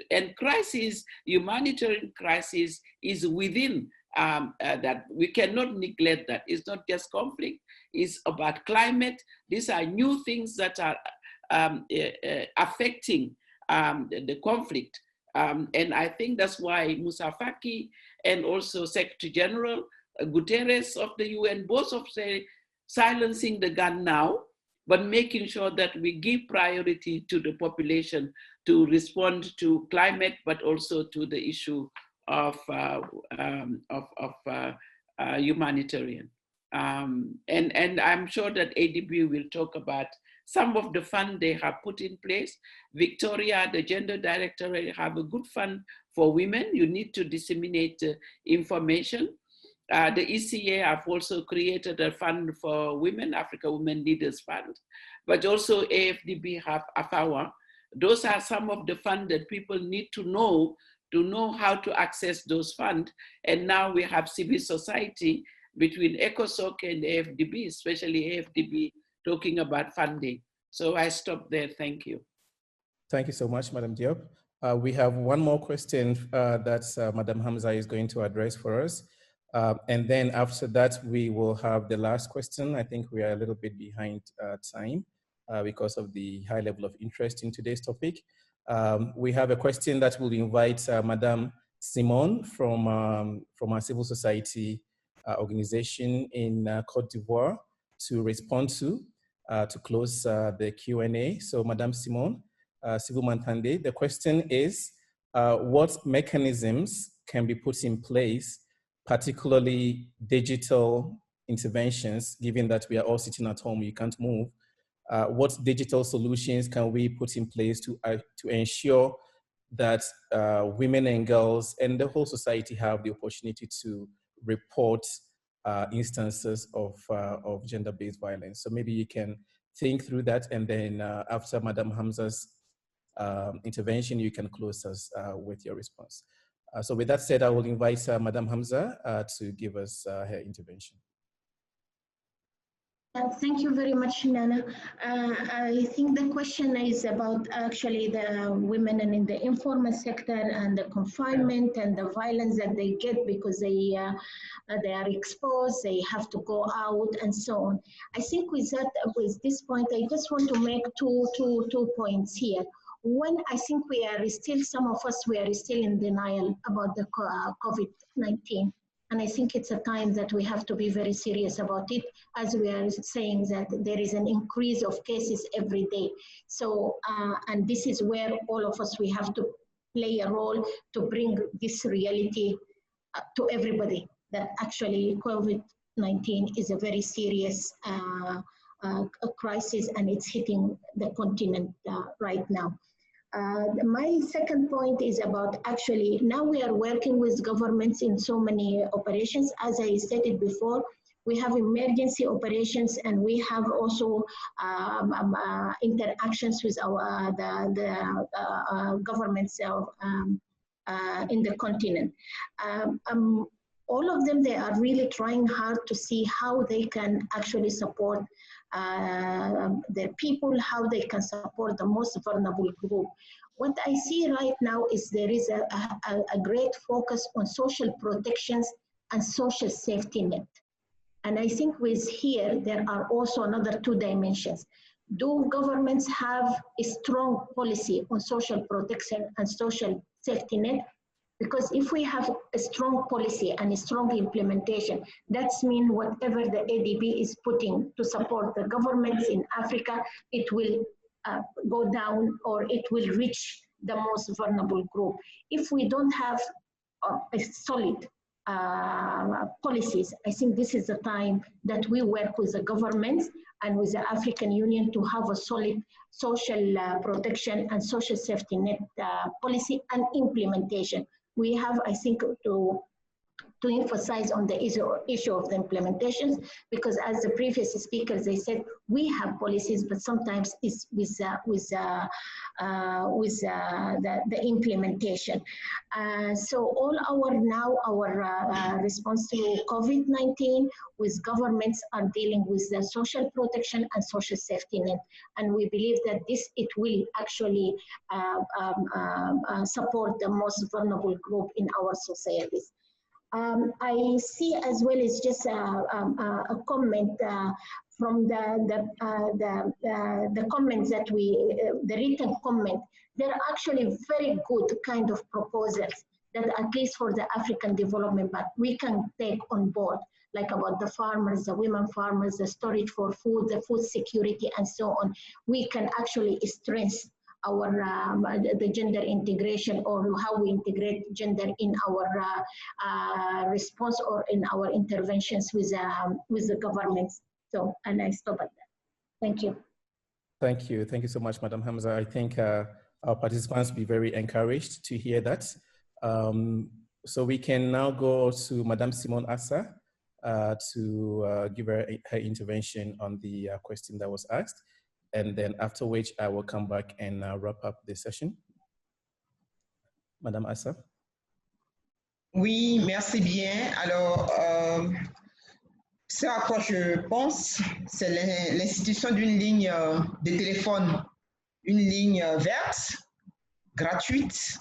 and crisis, humanitarian crisis is within that. We cannot neglect that. It's not just conflict, it's about climate. These are new things that are affecting the conflict. And I think that's why Moussa Faki and also Secretary General Guterres of the UN, both of say silencing the gun now, but making sure that we give priority to the population to respond to climate, but also to the issue of humanitarian. And I'm sure that ADB will talk about some of the fund they have put in place. Victoria, the gender director, have a good fund for women. You need to disseminate information. The ECA have also created a fund for women, Africa Women Leaders Fund, but also AFDB have AFAWA. Those are some of the funds that people need to know how to access those funds. And now we have civil society between ECOSOC and AFDB, especially AFDB, talking about funding. So I stop there, thank you. Thank you so much, Madam Diop. We have one more question that Madam Hamza is going to address for us. And then after that, we will have the last question. I think we are a little bit behind time because of the high level of interest in today's topic. We have a question that will invite Madame Simone from our civil society organization in Côte d'Ivoire to respond to close the Q&A. So Madame Simone, si vous m'entendez, the question is, what mechanisms can be put in place, particularly digital interventions, given that we are all sitting at home, you can't move. What digital solutions can we put in place to ensure that women and girls and the whole society have the opportunity to report instances of gender-based violence? So maybe you can think through that, and then after Madam Hamza's intervention, you can close us with your response. So with that said, I will invite Madam Hamza to give us her intervention. Thank you very much, Nana. I think the question is about actually the women and in the informal sector and the confinement and the violence that they get because they are exposed, they have to go out and so on. I think with this point, I just want to make two points here. One, I think some of us, we are still in denial about the COVID-19. And I think it's a time that we have to be very serious about it, as we are saying that there is an increase of cases every day. So, and this is where all of us, we have to play a role to bring this reality to everybody, that actually COVID-19 is a very serious crisis, and it's hitting the continent right now. My second point is about actually now we are working with governments in so many operations. As I stated before, we have emergency operations, and we have also interactions with the governments in the continent. All of them, they are really trying hard to see how they can actually support their people, how they can support the most vulnerable group. What I see right now is there is a great focus on social protections and social safety net. And I think with here, there are also another two dimensions. Do governments have a strong policy on social protection and social safety net? Because if we have a strong policy and a strong implementation, that's mean whatever the ADB is putting to support the governments in Africa, it will go down, or it will reach the most vulnerable group. If we don't have a solid policies, I think this is the time that we work with the governments and with the African Union to have a solid social protection and social safety net policy and implementation. we have, I think, to emphasize on the issue of the implementations, because as the previous speakers, they said, we have policies, but sometimes it's with the implementation. So all our response to COVID-19 with governments are dealing with the social protection and social safety net. And we believe that it will actually support the most vulnerable group in our societies. I see as well as just a comment from the comments that the written comment. There are actually very good kind of proposals that at least for the African development, but we can take on board, like about the farmers, the women farmers, the storage for food, the food security, and so on. We can actually strengthen our the gender integration, or how we integrate gender in our response or in our interventions with the governments. So, and I stop at that. Thank you. Thank you. Thank you so much, Madam Hamza. I think our participants will be very encouraged to hear that. So we can now go to Madam Simone Assa to give her intervention on the question that was asked. And then after which I will come back and wrap up the session. Madame Assa. Oui, merci bien. Alors, ce à quoi je pense, c'est l'institution d'une ligne de téléphone, une ligne verte, gratuite,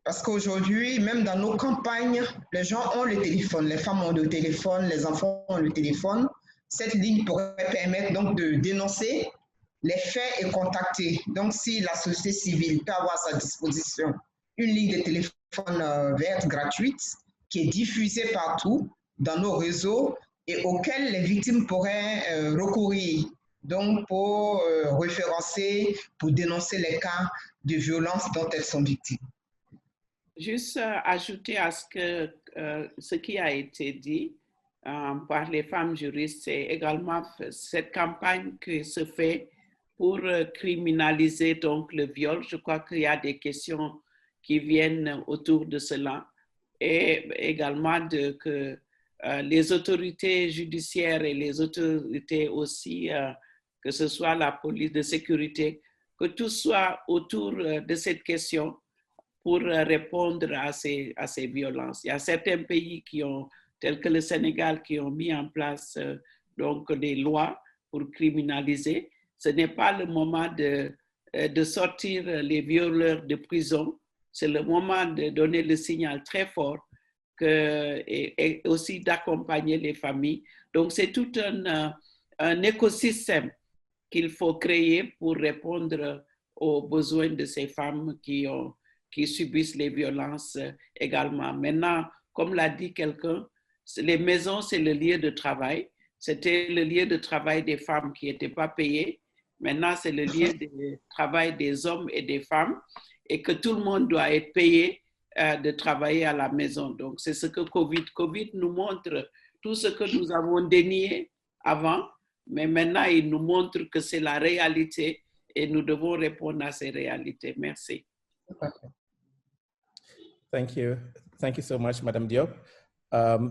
parce qu'aujourd'hui, même dans nos campagnes, les gens ont le téléphone, les femmes ont le téléphone, les enfants ont le téléphone. Cette ligne pourrait permettre donc de dénoncer les faits et contacter. Donc, si la société civile peut avoir à sa disposition une ligne de téléphone verte gratuite qui est diffusée partout dans nos réseaux et auquel les victimes pourraient recourir, donc pour référencer, pour dénoncer les cas de violence dont elles sont victimes. Juste ajouter à ce qui a été dit par les femmes juristes, c'est également cette campagne qui se fait pour criminaliser donc le viol. Je crois qu'il y a des questions qui viennent autour de cela, et également que les autorités judiciaires et les autorités aussi, que ce soit la police de sécurité, que tout soit autour de cette question pour répondre à ces violences. Il y a certains pays tels que le Sénégal, qui ont mis en place donc des lois pour criminaliser. Ce n'est pas le moment de sortir les violeurs de prison. C'est le moment de donner le signal très fort et aussi d'accompagner les familles. Donc, c'est tout un écosystème qu'il faut créer pour répondre aux besoins de ces femmes qui subissent les violences également. Maintenant, comme l'a dit quelqu'un, les maisons, c'est le lieu de travail. C'était le lieu de travail des femmes qui n'étaient pas payées. Maintenant, c'est le lieu de travail des hommes et des femmes, et que tout le monde doit être payé de travailler à la maison. Donc, c'est ce que COVID nous montre, tout ce que nous avons dénié avant, mais maintenant, il nous montre que c'est la réalité et nous devons répondre à ces réalités. Merci. Thank you. Thank you so much, Madame Diop.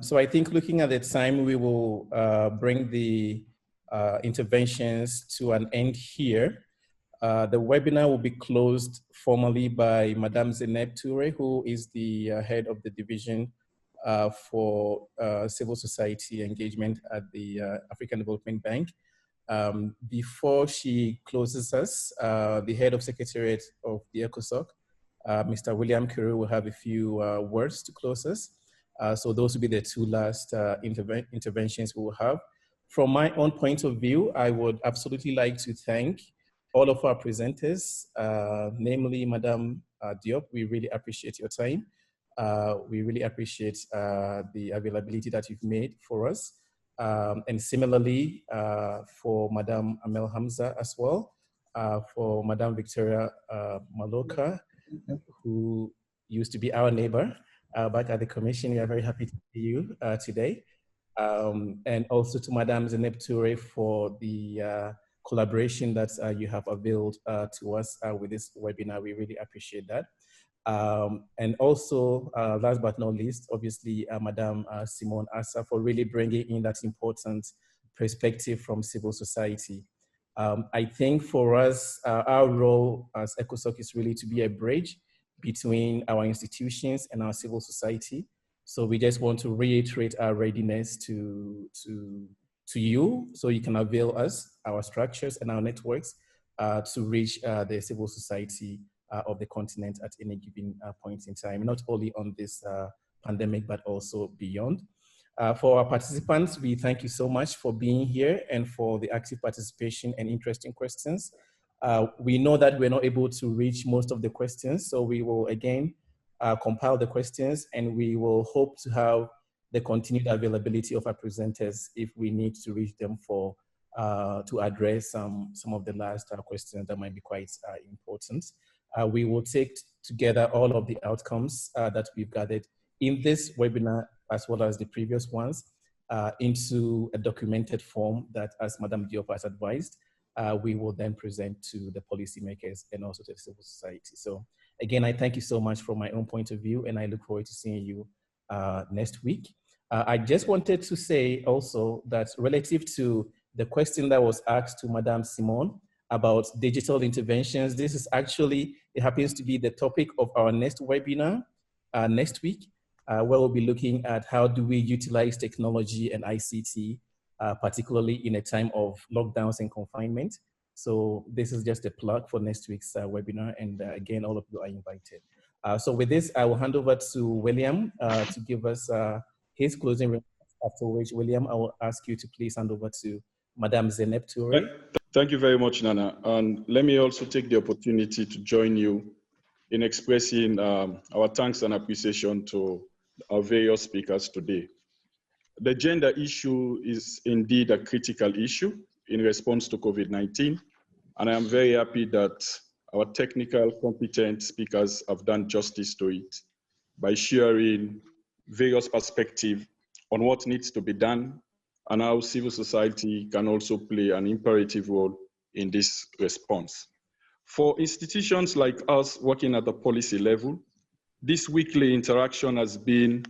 So I think looking at the time, we will bring the interventions to an end here. The webinar will be closed formally by Madame Zeynep Toure, who is the head of the division for civil society engagement at the African Development Bank. Before she closes us, the head of secretariat of the ECOSOC, Mr. William Kuru, will have a few words to close us. So those will be the two last interventions we will have. From my own point of view, I would absolutely like to thank all of our presenters, namely Madame Diop. We really appreciate your time. We really appreciate the availability that you've made for us. And similarly for Madame Amel Hamza as well, for Madame Victoria Maloka, who used to be our neighbor back at the commission. We are very happy to see you today. And also to Madame Zeynep Toure for the collaboration that you have availed to us with this webinar. We really appreciate that. And also, last but not least, obviously, Madame Simone Assa for really bringing in that important perspective from civil society. I think for us, our role as ECOSOC is really to be a bridge between our institutions and our civil society. So we just want to reiterate our readiness to you, so you can avail us, our structures and our networks to reach the civil society of the continent at any given point in time, not only on this pandemic, but also beyond. For our participants, we thank you so much for being here and for the active participation and interesting questions. We know that we're not able to reach most of the questions, so we will again compile the questions, and we will hope to have the continued availability of our presenters if we need to reach them for to address some of the last questions that might be quite important. We will take together all of the outcomes that we've gathered in this webinar, as well as the previous ones, into a documented form that, as Madame Diop has advised, we will then present to the policymakers and also to the civil society. So again, I thank you so much from my own point of view, and I look forward to seeing you next week. I just wanted to say also that relative to the question that was asked to Madame Simone about digital interventions, this is actually, it happens to be the topic of our next webinar next week, where we'll be looking at how do we utilize technology and ICT, particularly in a time of lockdowns and confinement. So this is just a plug for next week's webinar, and again, all of you are invited. So with this, I will hand over to William to give us his closing remarks, after which, William, I will ask you to please hand over to Madame Zeynep Touré. Thank you very much, Nana. And let me also take the opportunity to join you in expressing our thanks and appreciation to our various speakers today. The gender issue is indeed a critical issue in response to COVID-19. And I am very happy that our technical, competent speakers have done justice to it by sharing various perspectives on what needs to be done and how civil society can also play an imperative role in this response. For institutions like us working at the policy level, this weekly interaction has been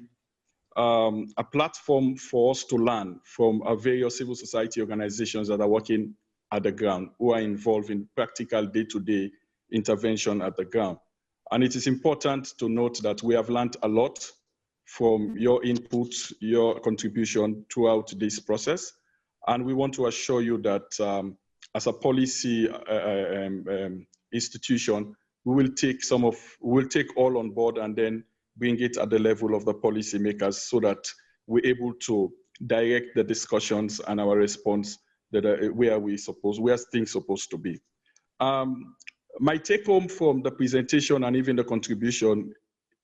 a platform for us to learn from our various civil society organizations that are working at the ground, who are involved in practical day-to-day intervention at the ground. And it is important to note that we have learned a lot from your input, your contribution throughout this process. And we want to assure you that as a policy institution, we will take all on board and then bring it at the level of the policymakers so that we're able to direct the discussions and our response that where things supposed to be. My take home from the presentation and even the contribution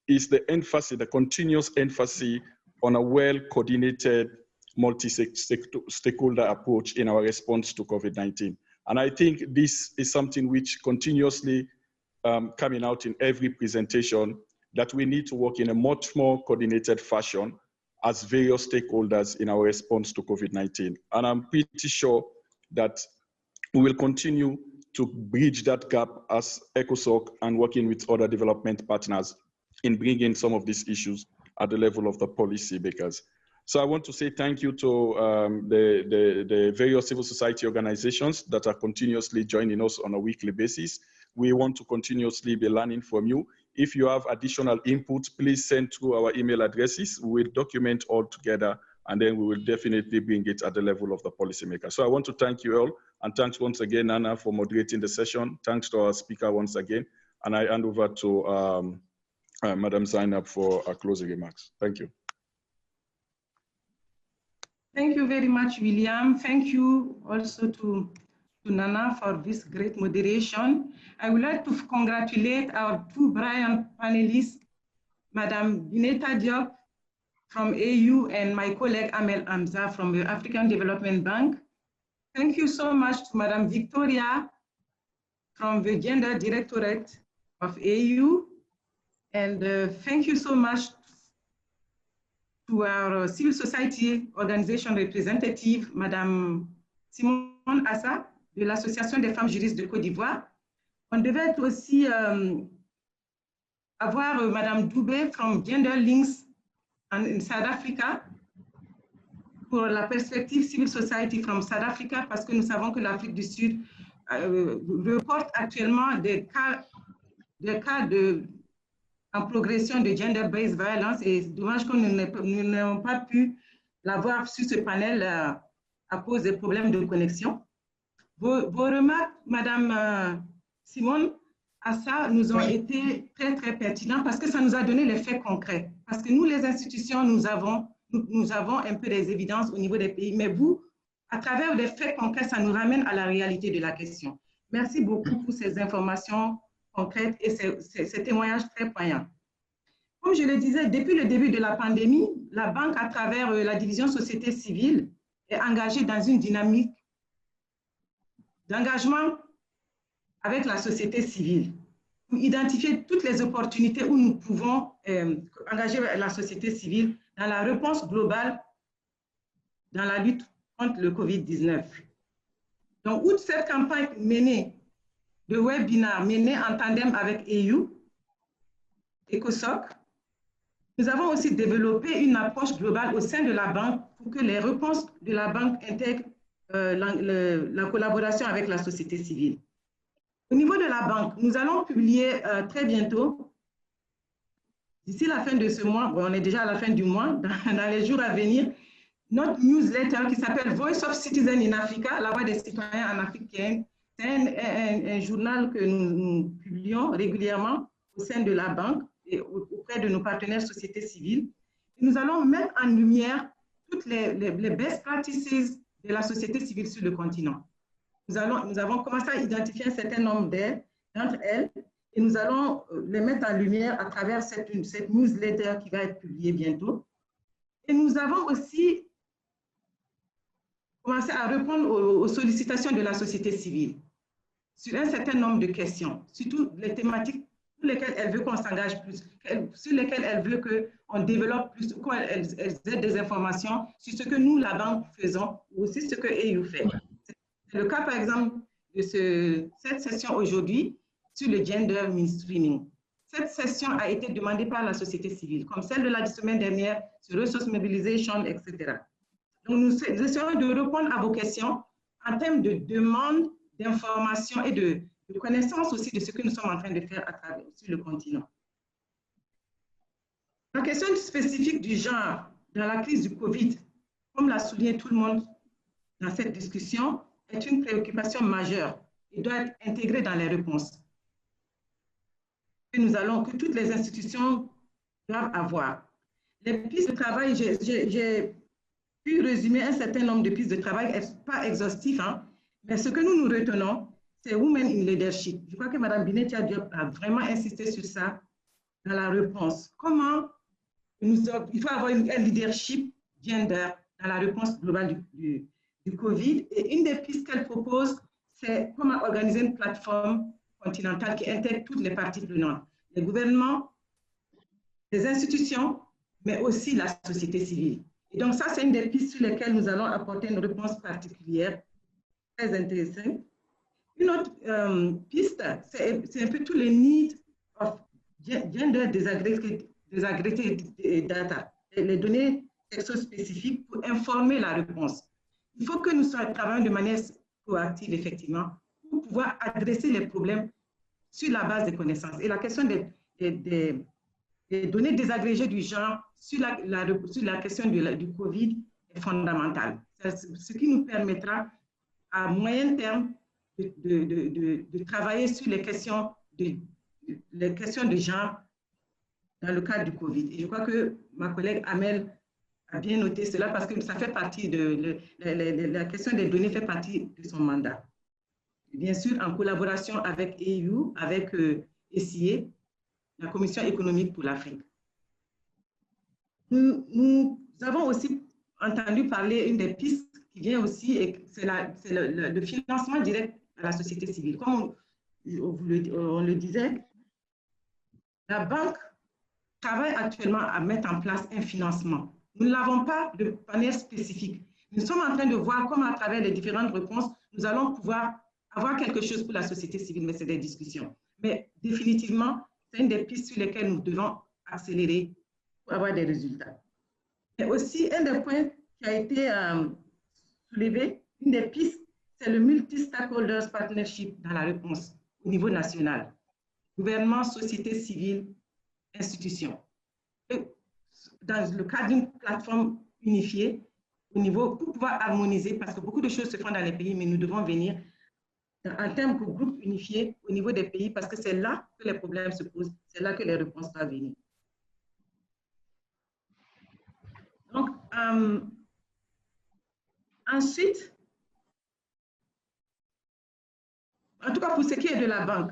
is the emphasis, the continuous emphasis on a well-coordinated multi-stakeholder approach in our response to COVID-19. And I think this is something which continuously coming out in every presentation, that we need to work in a much more coordinated fashion as various stakeholders in our response to COVID-19. And I'm pretty sure that we will continue to bridge that gap as ECOSOC and working with other development partners in bringing some of these issues at the level of the policy makers. So I want to say thank you to the various civil society organizations that are continuously joining us on a weekly basis. We want to continuously be learning from you. If you have additional input, please send through our email addresses. We will document all together, and then we will definitely bring it at the level of the policymaker. So I want to thank you all, and thanks once again, Anna, for moderating the session. Thanks to our speaker once again, and I hand over to Madam Zainab for our closing remarks. Thank you. Thank you very much, William. Thank you also to Nana for this great moderation. I would like to congratulate our two brilliant panelists, Madam Bineta Diop from AU and my colleague Amel Hamza from the African Development Bank. Thank you so much to Madam Victoria from the Gender Directorate of AU. And thank you so much to our civil society organization representative, Madame Simone Assa, de l'Association des femmes juristes de Côte d'Ivoire. On devait aussi avoir Madame Dubé from Gender Links in South Africa pour la perspective Civil Society from South Africa, parce que nous savons que l'Afrique du Sud reporte actuellement des cas en progression de gender-based violence, et c'est dommage que nous n'ayons pas pu l'avoir sur ce panel à cause des problèmes de connexion. Vos remarques, Madame Simone, à ça, nous ont été très, très pertinentes parce que ça nous a donné les faits concrets. Parce que nous, les institutions, nous avons un peu des évidences au niveau des pays, mais vous, à travers des faits concrets, ça nous ramène à la réalité de la question. Merci beaucoup pour ces informations concrètes et ces témoignages très poignants. Comme je le disais, depuis le début de la pandémie, la Banque, à travers la division société civile, est engagée dans une dynamique d'engagement avec la société civile pour identifier toutes les opportunités où nous pouvons engager la société civile dans la réponse globale dans la lutte contre le COVID-19. Donc, outre cette campagne menée de webinaires menée en tandem avec EU, ECOSOC, nous avons aussi développé une approche globale au sein de la banque pour que les réponses de la banque intègrent la collaboration avec la société civile. Au niveau de la banque, nous allons publier très bientôt, d'ici la fin de ce mois, bon, on est déjà à la fin du mois, dans les jours à venir, notre newsletter qui s'appelle Voice of Citizens in Africa, la voix des citoyens en Afrique. C'est un journal que nous publions régulièrement au sein de la banque et auprès de nos partenaires sociétés civiles. Et nous allons mettre en lumière toutes les best practices de la société civile sur le continent. Nous avons commencé à identifier un certain nombre d'entre elles et nous allons les mettre en lumière à travers cette newsletter qui va être publiée bientôt. Et nous avons aussi commencé à répondre aux sollicitations de la société civile sur un certain nombre de questions, surtout les thématiques sur lesquelles elle veut qu'on s'engage plus, sur lesquelles elle veut qu'on développe plus, qu'elle aient des informations sur ce que nous, la banque, faisons, ou aussi ce que EU fait. C'est le cas, par exemple, de cette session aujourd'hui sur le gender mainstreaming. Cette session a été demandée par la société civile, comme celle de la semaine dernière sur resource mobilisation, etc. Donc, nous essayons de répondre à vos questions en termes de demande, d'information et de connaissance aussi de ce que nous sommes en train de faire à travers sur le continent. La question spécifique du genre dans la crise du Covid, comme l'a souligné tout le monde dans cette discussion, est une préoccupation majeure et doit être intégrée dans les réponses que toutes les institutions doivent avoir. Les pistes de travail, j'ai pu résumer un certain nombre de pistes de travail, pas exhaustif, hein, mais ce que nous retenons, c'est Women in Leadership. Je crois que Mme Binetia Diop a vraiment insisté sur ça dans la réponse. Comment il faut avoir un leadership gender dans la réponse globale du COVID. Et une des pistes qu'elle propose, c'est comment organiser une plateforme continentale qui intègre toutes les parties prenantes, les gouvernements, les institutions, mais aussi la société civile. Et donc ça, c'est une des pistes sur lesquelles nous allons apporter une réponse particulière, très intéressante. Une autre piste, c'est un peu tous les needs of gender disaggregated data, les données sexo-spécifiques pour informer la réponse. Il faut que nous travaillions de manière proactive, effectivement, pour pouvoir adresser les problèmes sur la base des connaissances. Et la question des données désagrégées du genre sur la question du COVID est fondamentale. Ce qui nous permettra, à moyen terme, de travailler sur les questions de genre dans le cadre du COVID. Et je crois que ma collègue Amel a bien noté cela parce que ça fait partie la question des données fait partie de son mandat. Bien sûr, en collaboration avec EU, avec SIA, la Commission économique pour l'Afrique. Nous avons aussi entendu parler, une des pistes qui vient aussi, c'est le financement direct à la société civile. Comme on le disait, la banque travaille actuellement à mettre en place un financement. Nous ne l'avons pas de manière spécifique. Nous sommes en train de voir comment, à travers les différentes réponses, nous allons pouvoir avoir quelque chose pour la société civile, mais c'est des discussions. Mais définitivement, c'est une des pistes sur lesquelles nous devons accélérer pour avoir des résultats. Et aussi, un des points qui a été soulevé, une des pistes, c'est le multi-stakeholders partnership dans la réponse au niveau national. Gouvernement, société civile, institutions. Et dans le cadre d'une plateforme unifiée, au niveau, pour pouvoir harmoniser, parce que beaucoup de choses se font dans les pays, mais nous devons venir en termes de groupe unifié au niveau des pays, parce que c'est là que les problèmes se posent, c'est là que les réponses doivent venir. Donc, ensuite, en tout cas pour ce qui est de la banque,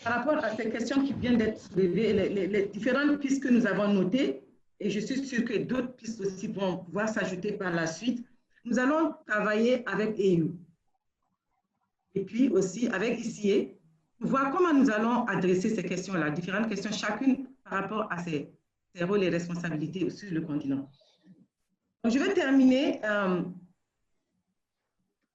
par rapport à ces questions qui viennent d'être soulevées, les différentes pistes que nous avons notées, et je suis sûre que d'autres pistes aussi vont pouvoir s'ajouter par la suite, nous allons travailler avec EU. Et puis aussi avec ICA, pour voir comment nous allons adresser ces questions-là, différentes questions, chacune par rapport à ses rôles et responsabilités sur le continent. Donc, je vais terminer en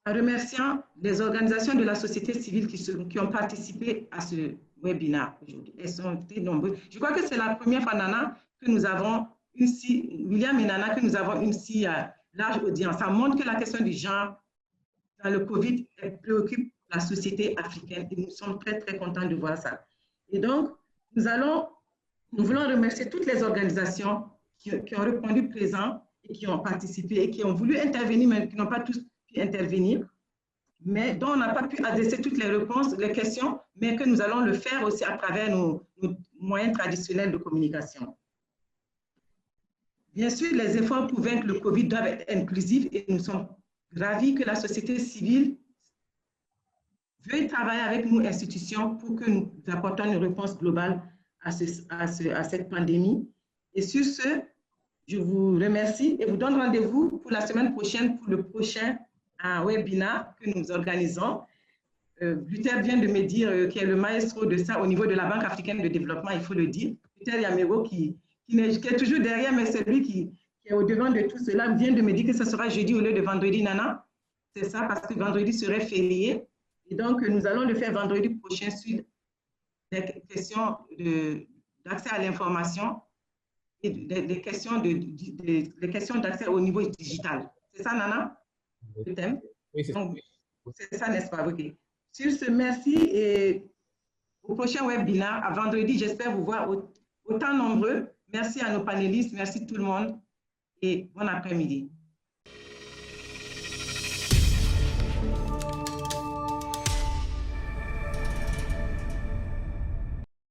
remerciant les organisations de la société civile qui ont participé à ce webinaire aujourd'hui. Elles sont très nombreuses. Je crois que c'est la première fois, Nana, que nous avons une si, William et Nana, que nous avons une si large audience. Ça montre que la question du genre dans le COVID préoccupe la société africaine et nous sommes très, très contents de voir ça. Et donc, nous voulons remercier toutes les organisations qui ont répondu présent et qui ont participé et qui ont voulu intervenir, mais qui n'ont pas tous pu intervenir, mais dont on n'a pas pu adresser toutes les réponses, les questions, mais que nous allons le faire aussi à travers nos moyens traditionnels de communication. Bien sûr, les efforts pour vaincre le COVID doivent être inclusifs et nous sommes ravis que la société civile veuille travailler avec nous, institutions, pour que nous apportions une réponse globale à cette pandémie. Et sur ce, je vous remercie et vous donne rendez-vous pour la semaine prochaine pour le prochain webinaire que nous organisons. Luther vient de me dire qu'il est le maestro de ça au niveau de la Banque africaine de développement, il faut le dire. Luther Yamero qui est toujours derrière, mais c'est lui qui est au devant de tout cela, vient de me dire que ce sera jeudi au lieu de vendredi, Nana. C'est ça, parce que vendredi serait férié. Et donc, nous allons le faire vendredi prochain sur des questions d'accès à l'information et des questions d'accès au niveau digital. C'est ça, Nana? Le thème? Oui, c'est ça. C'est ça, n'est-ce pas? OK. Sur ce, merci et au prochain webinaire, à vendredi, j'espère vous voir autant nombreux. Merci à nos panélistes, merci tout le monde et bon après-midi.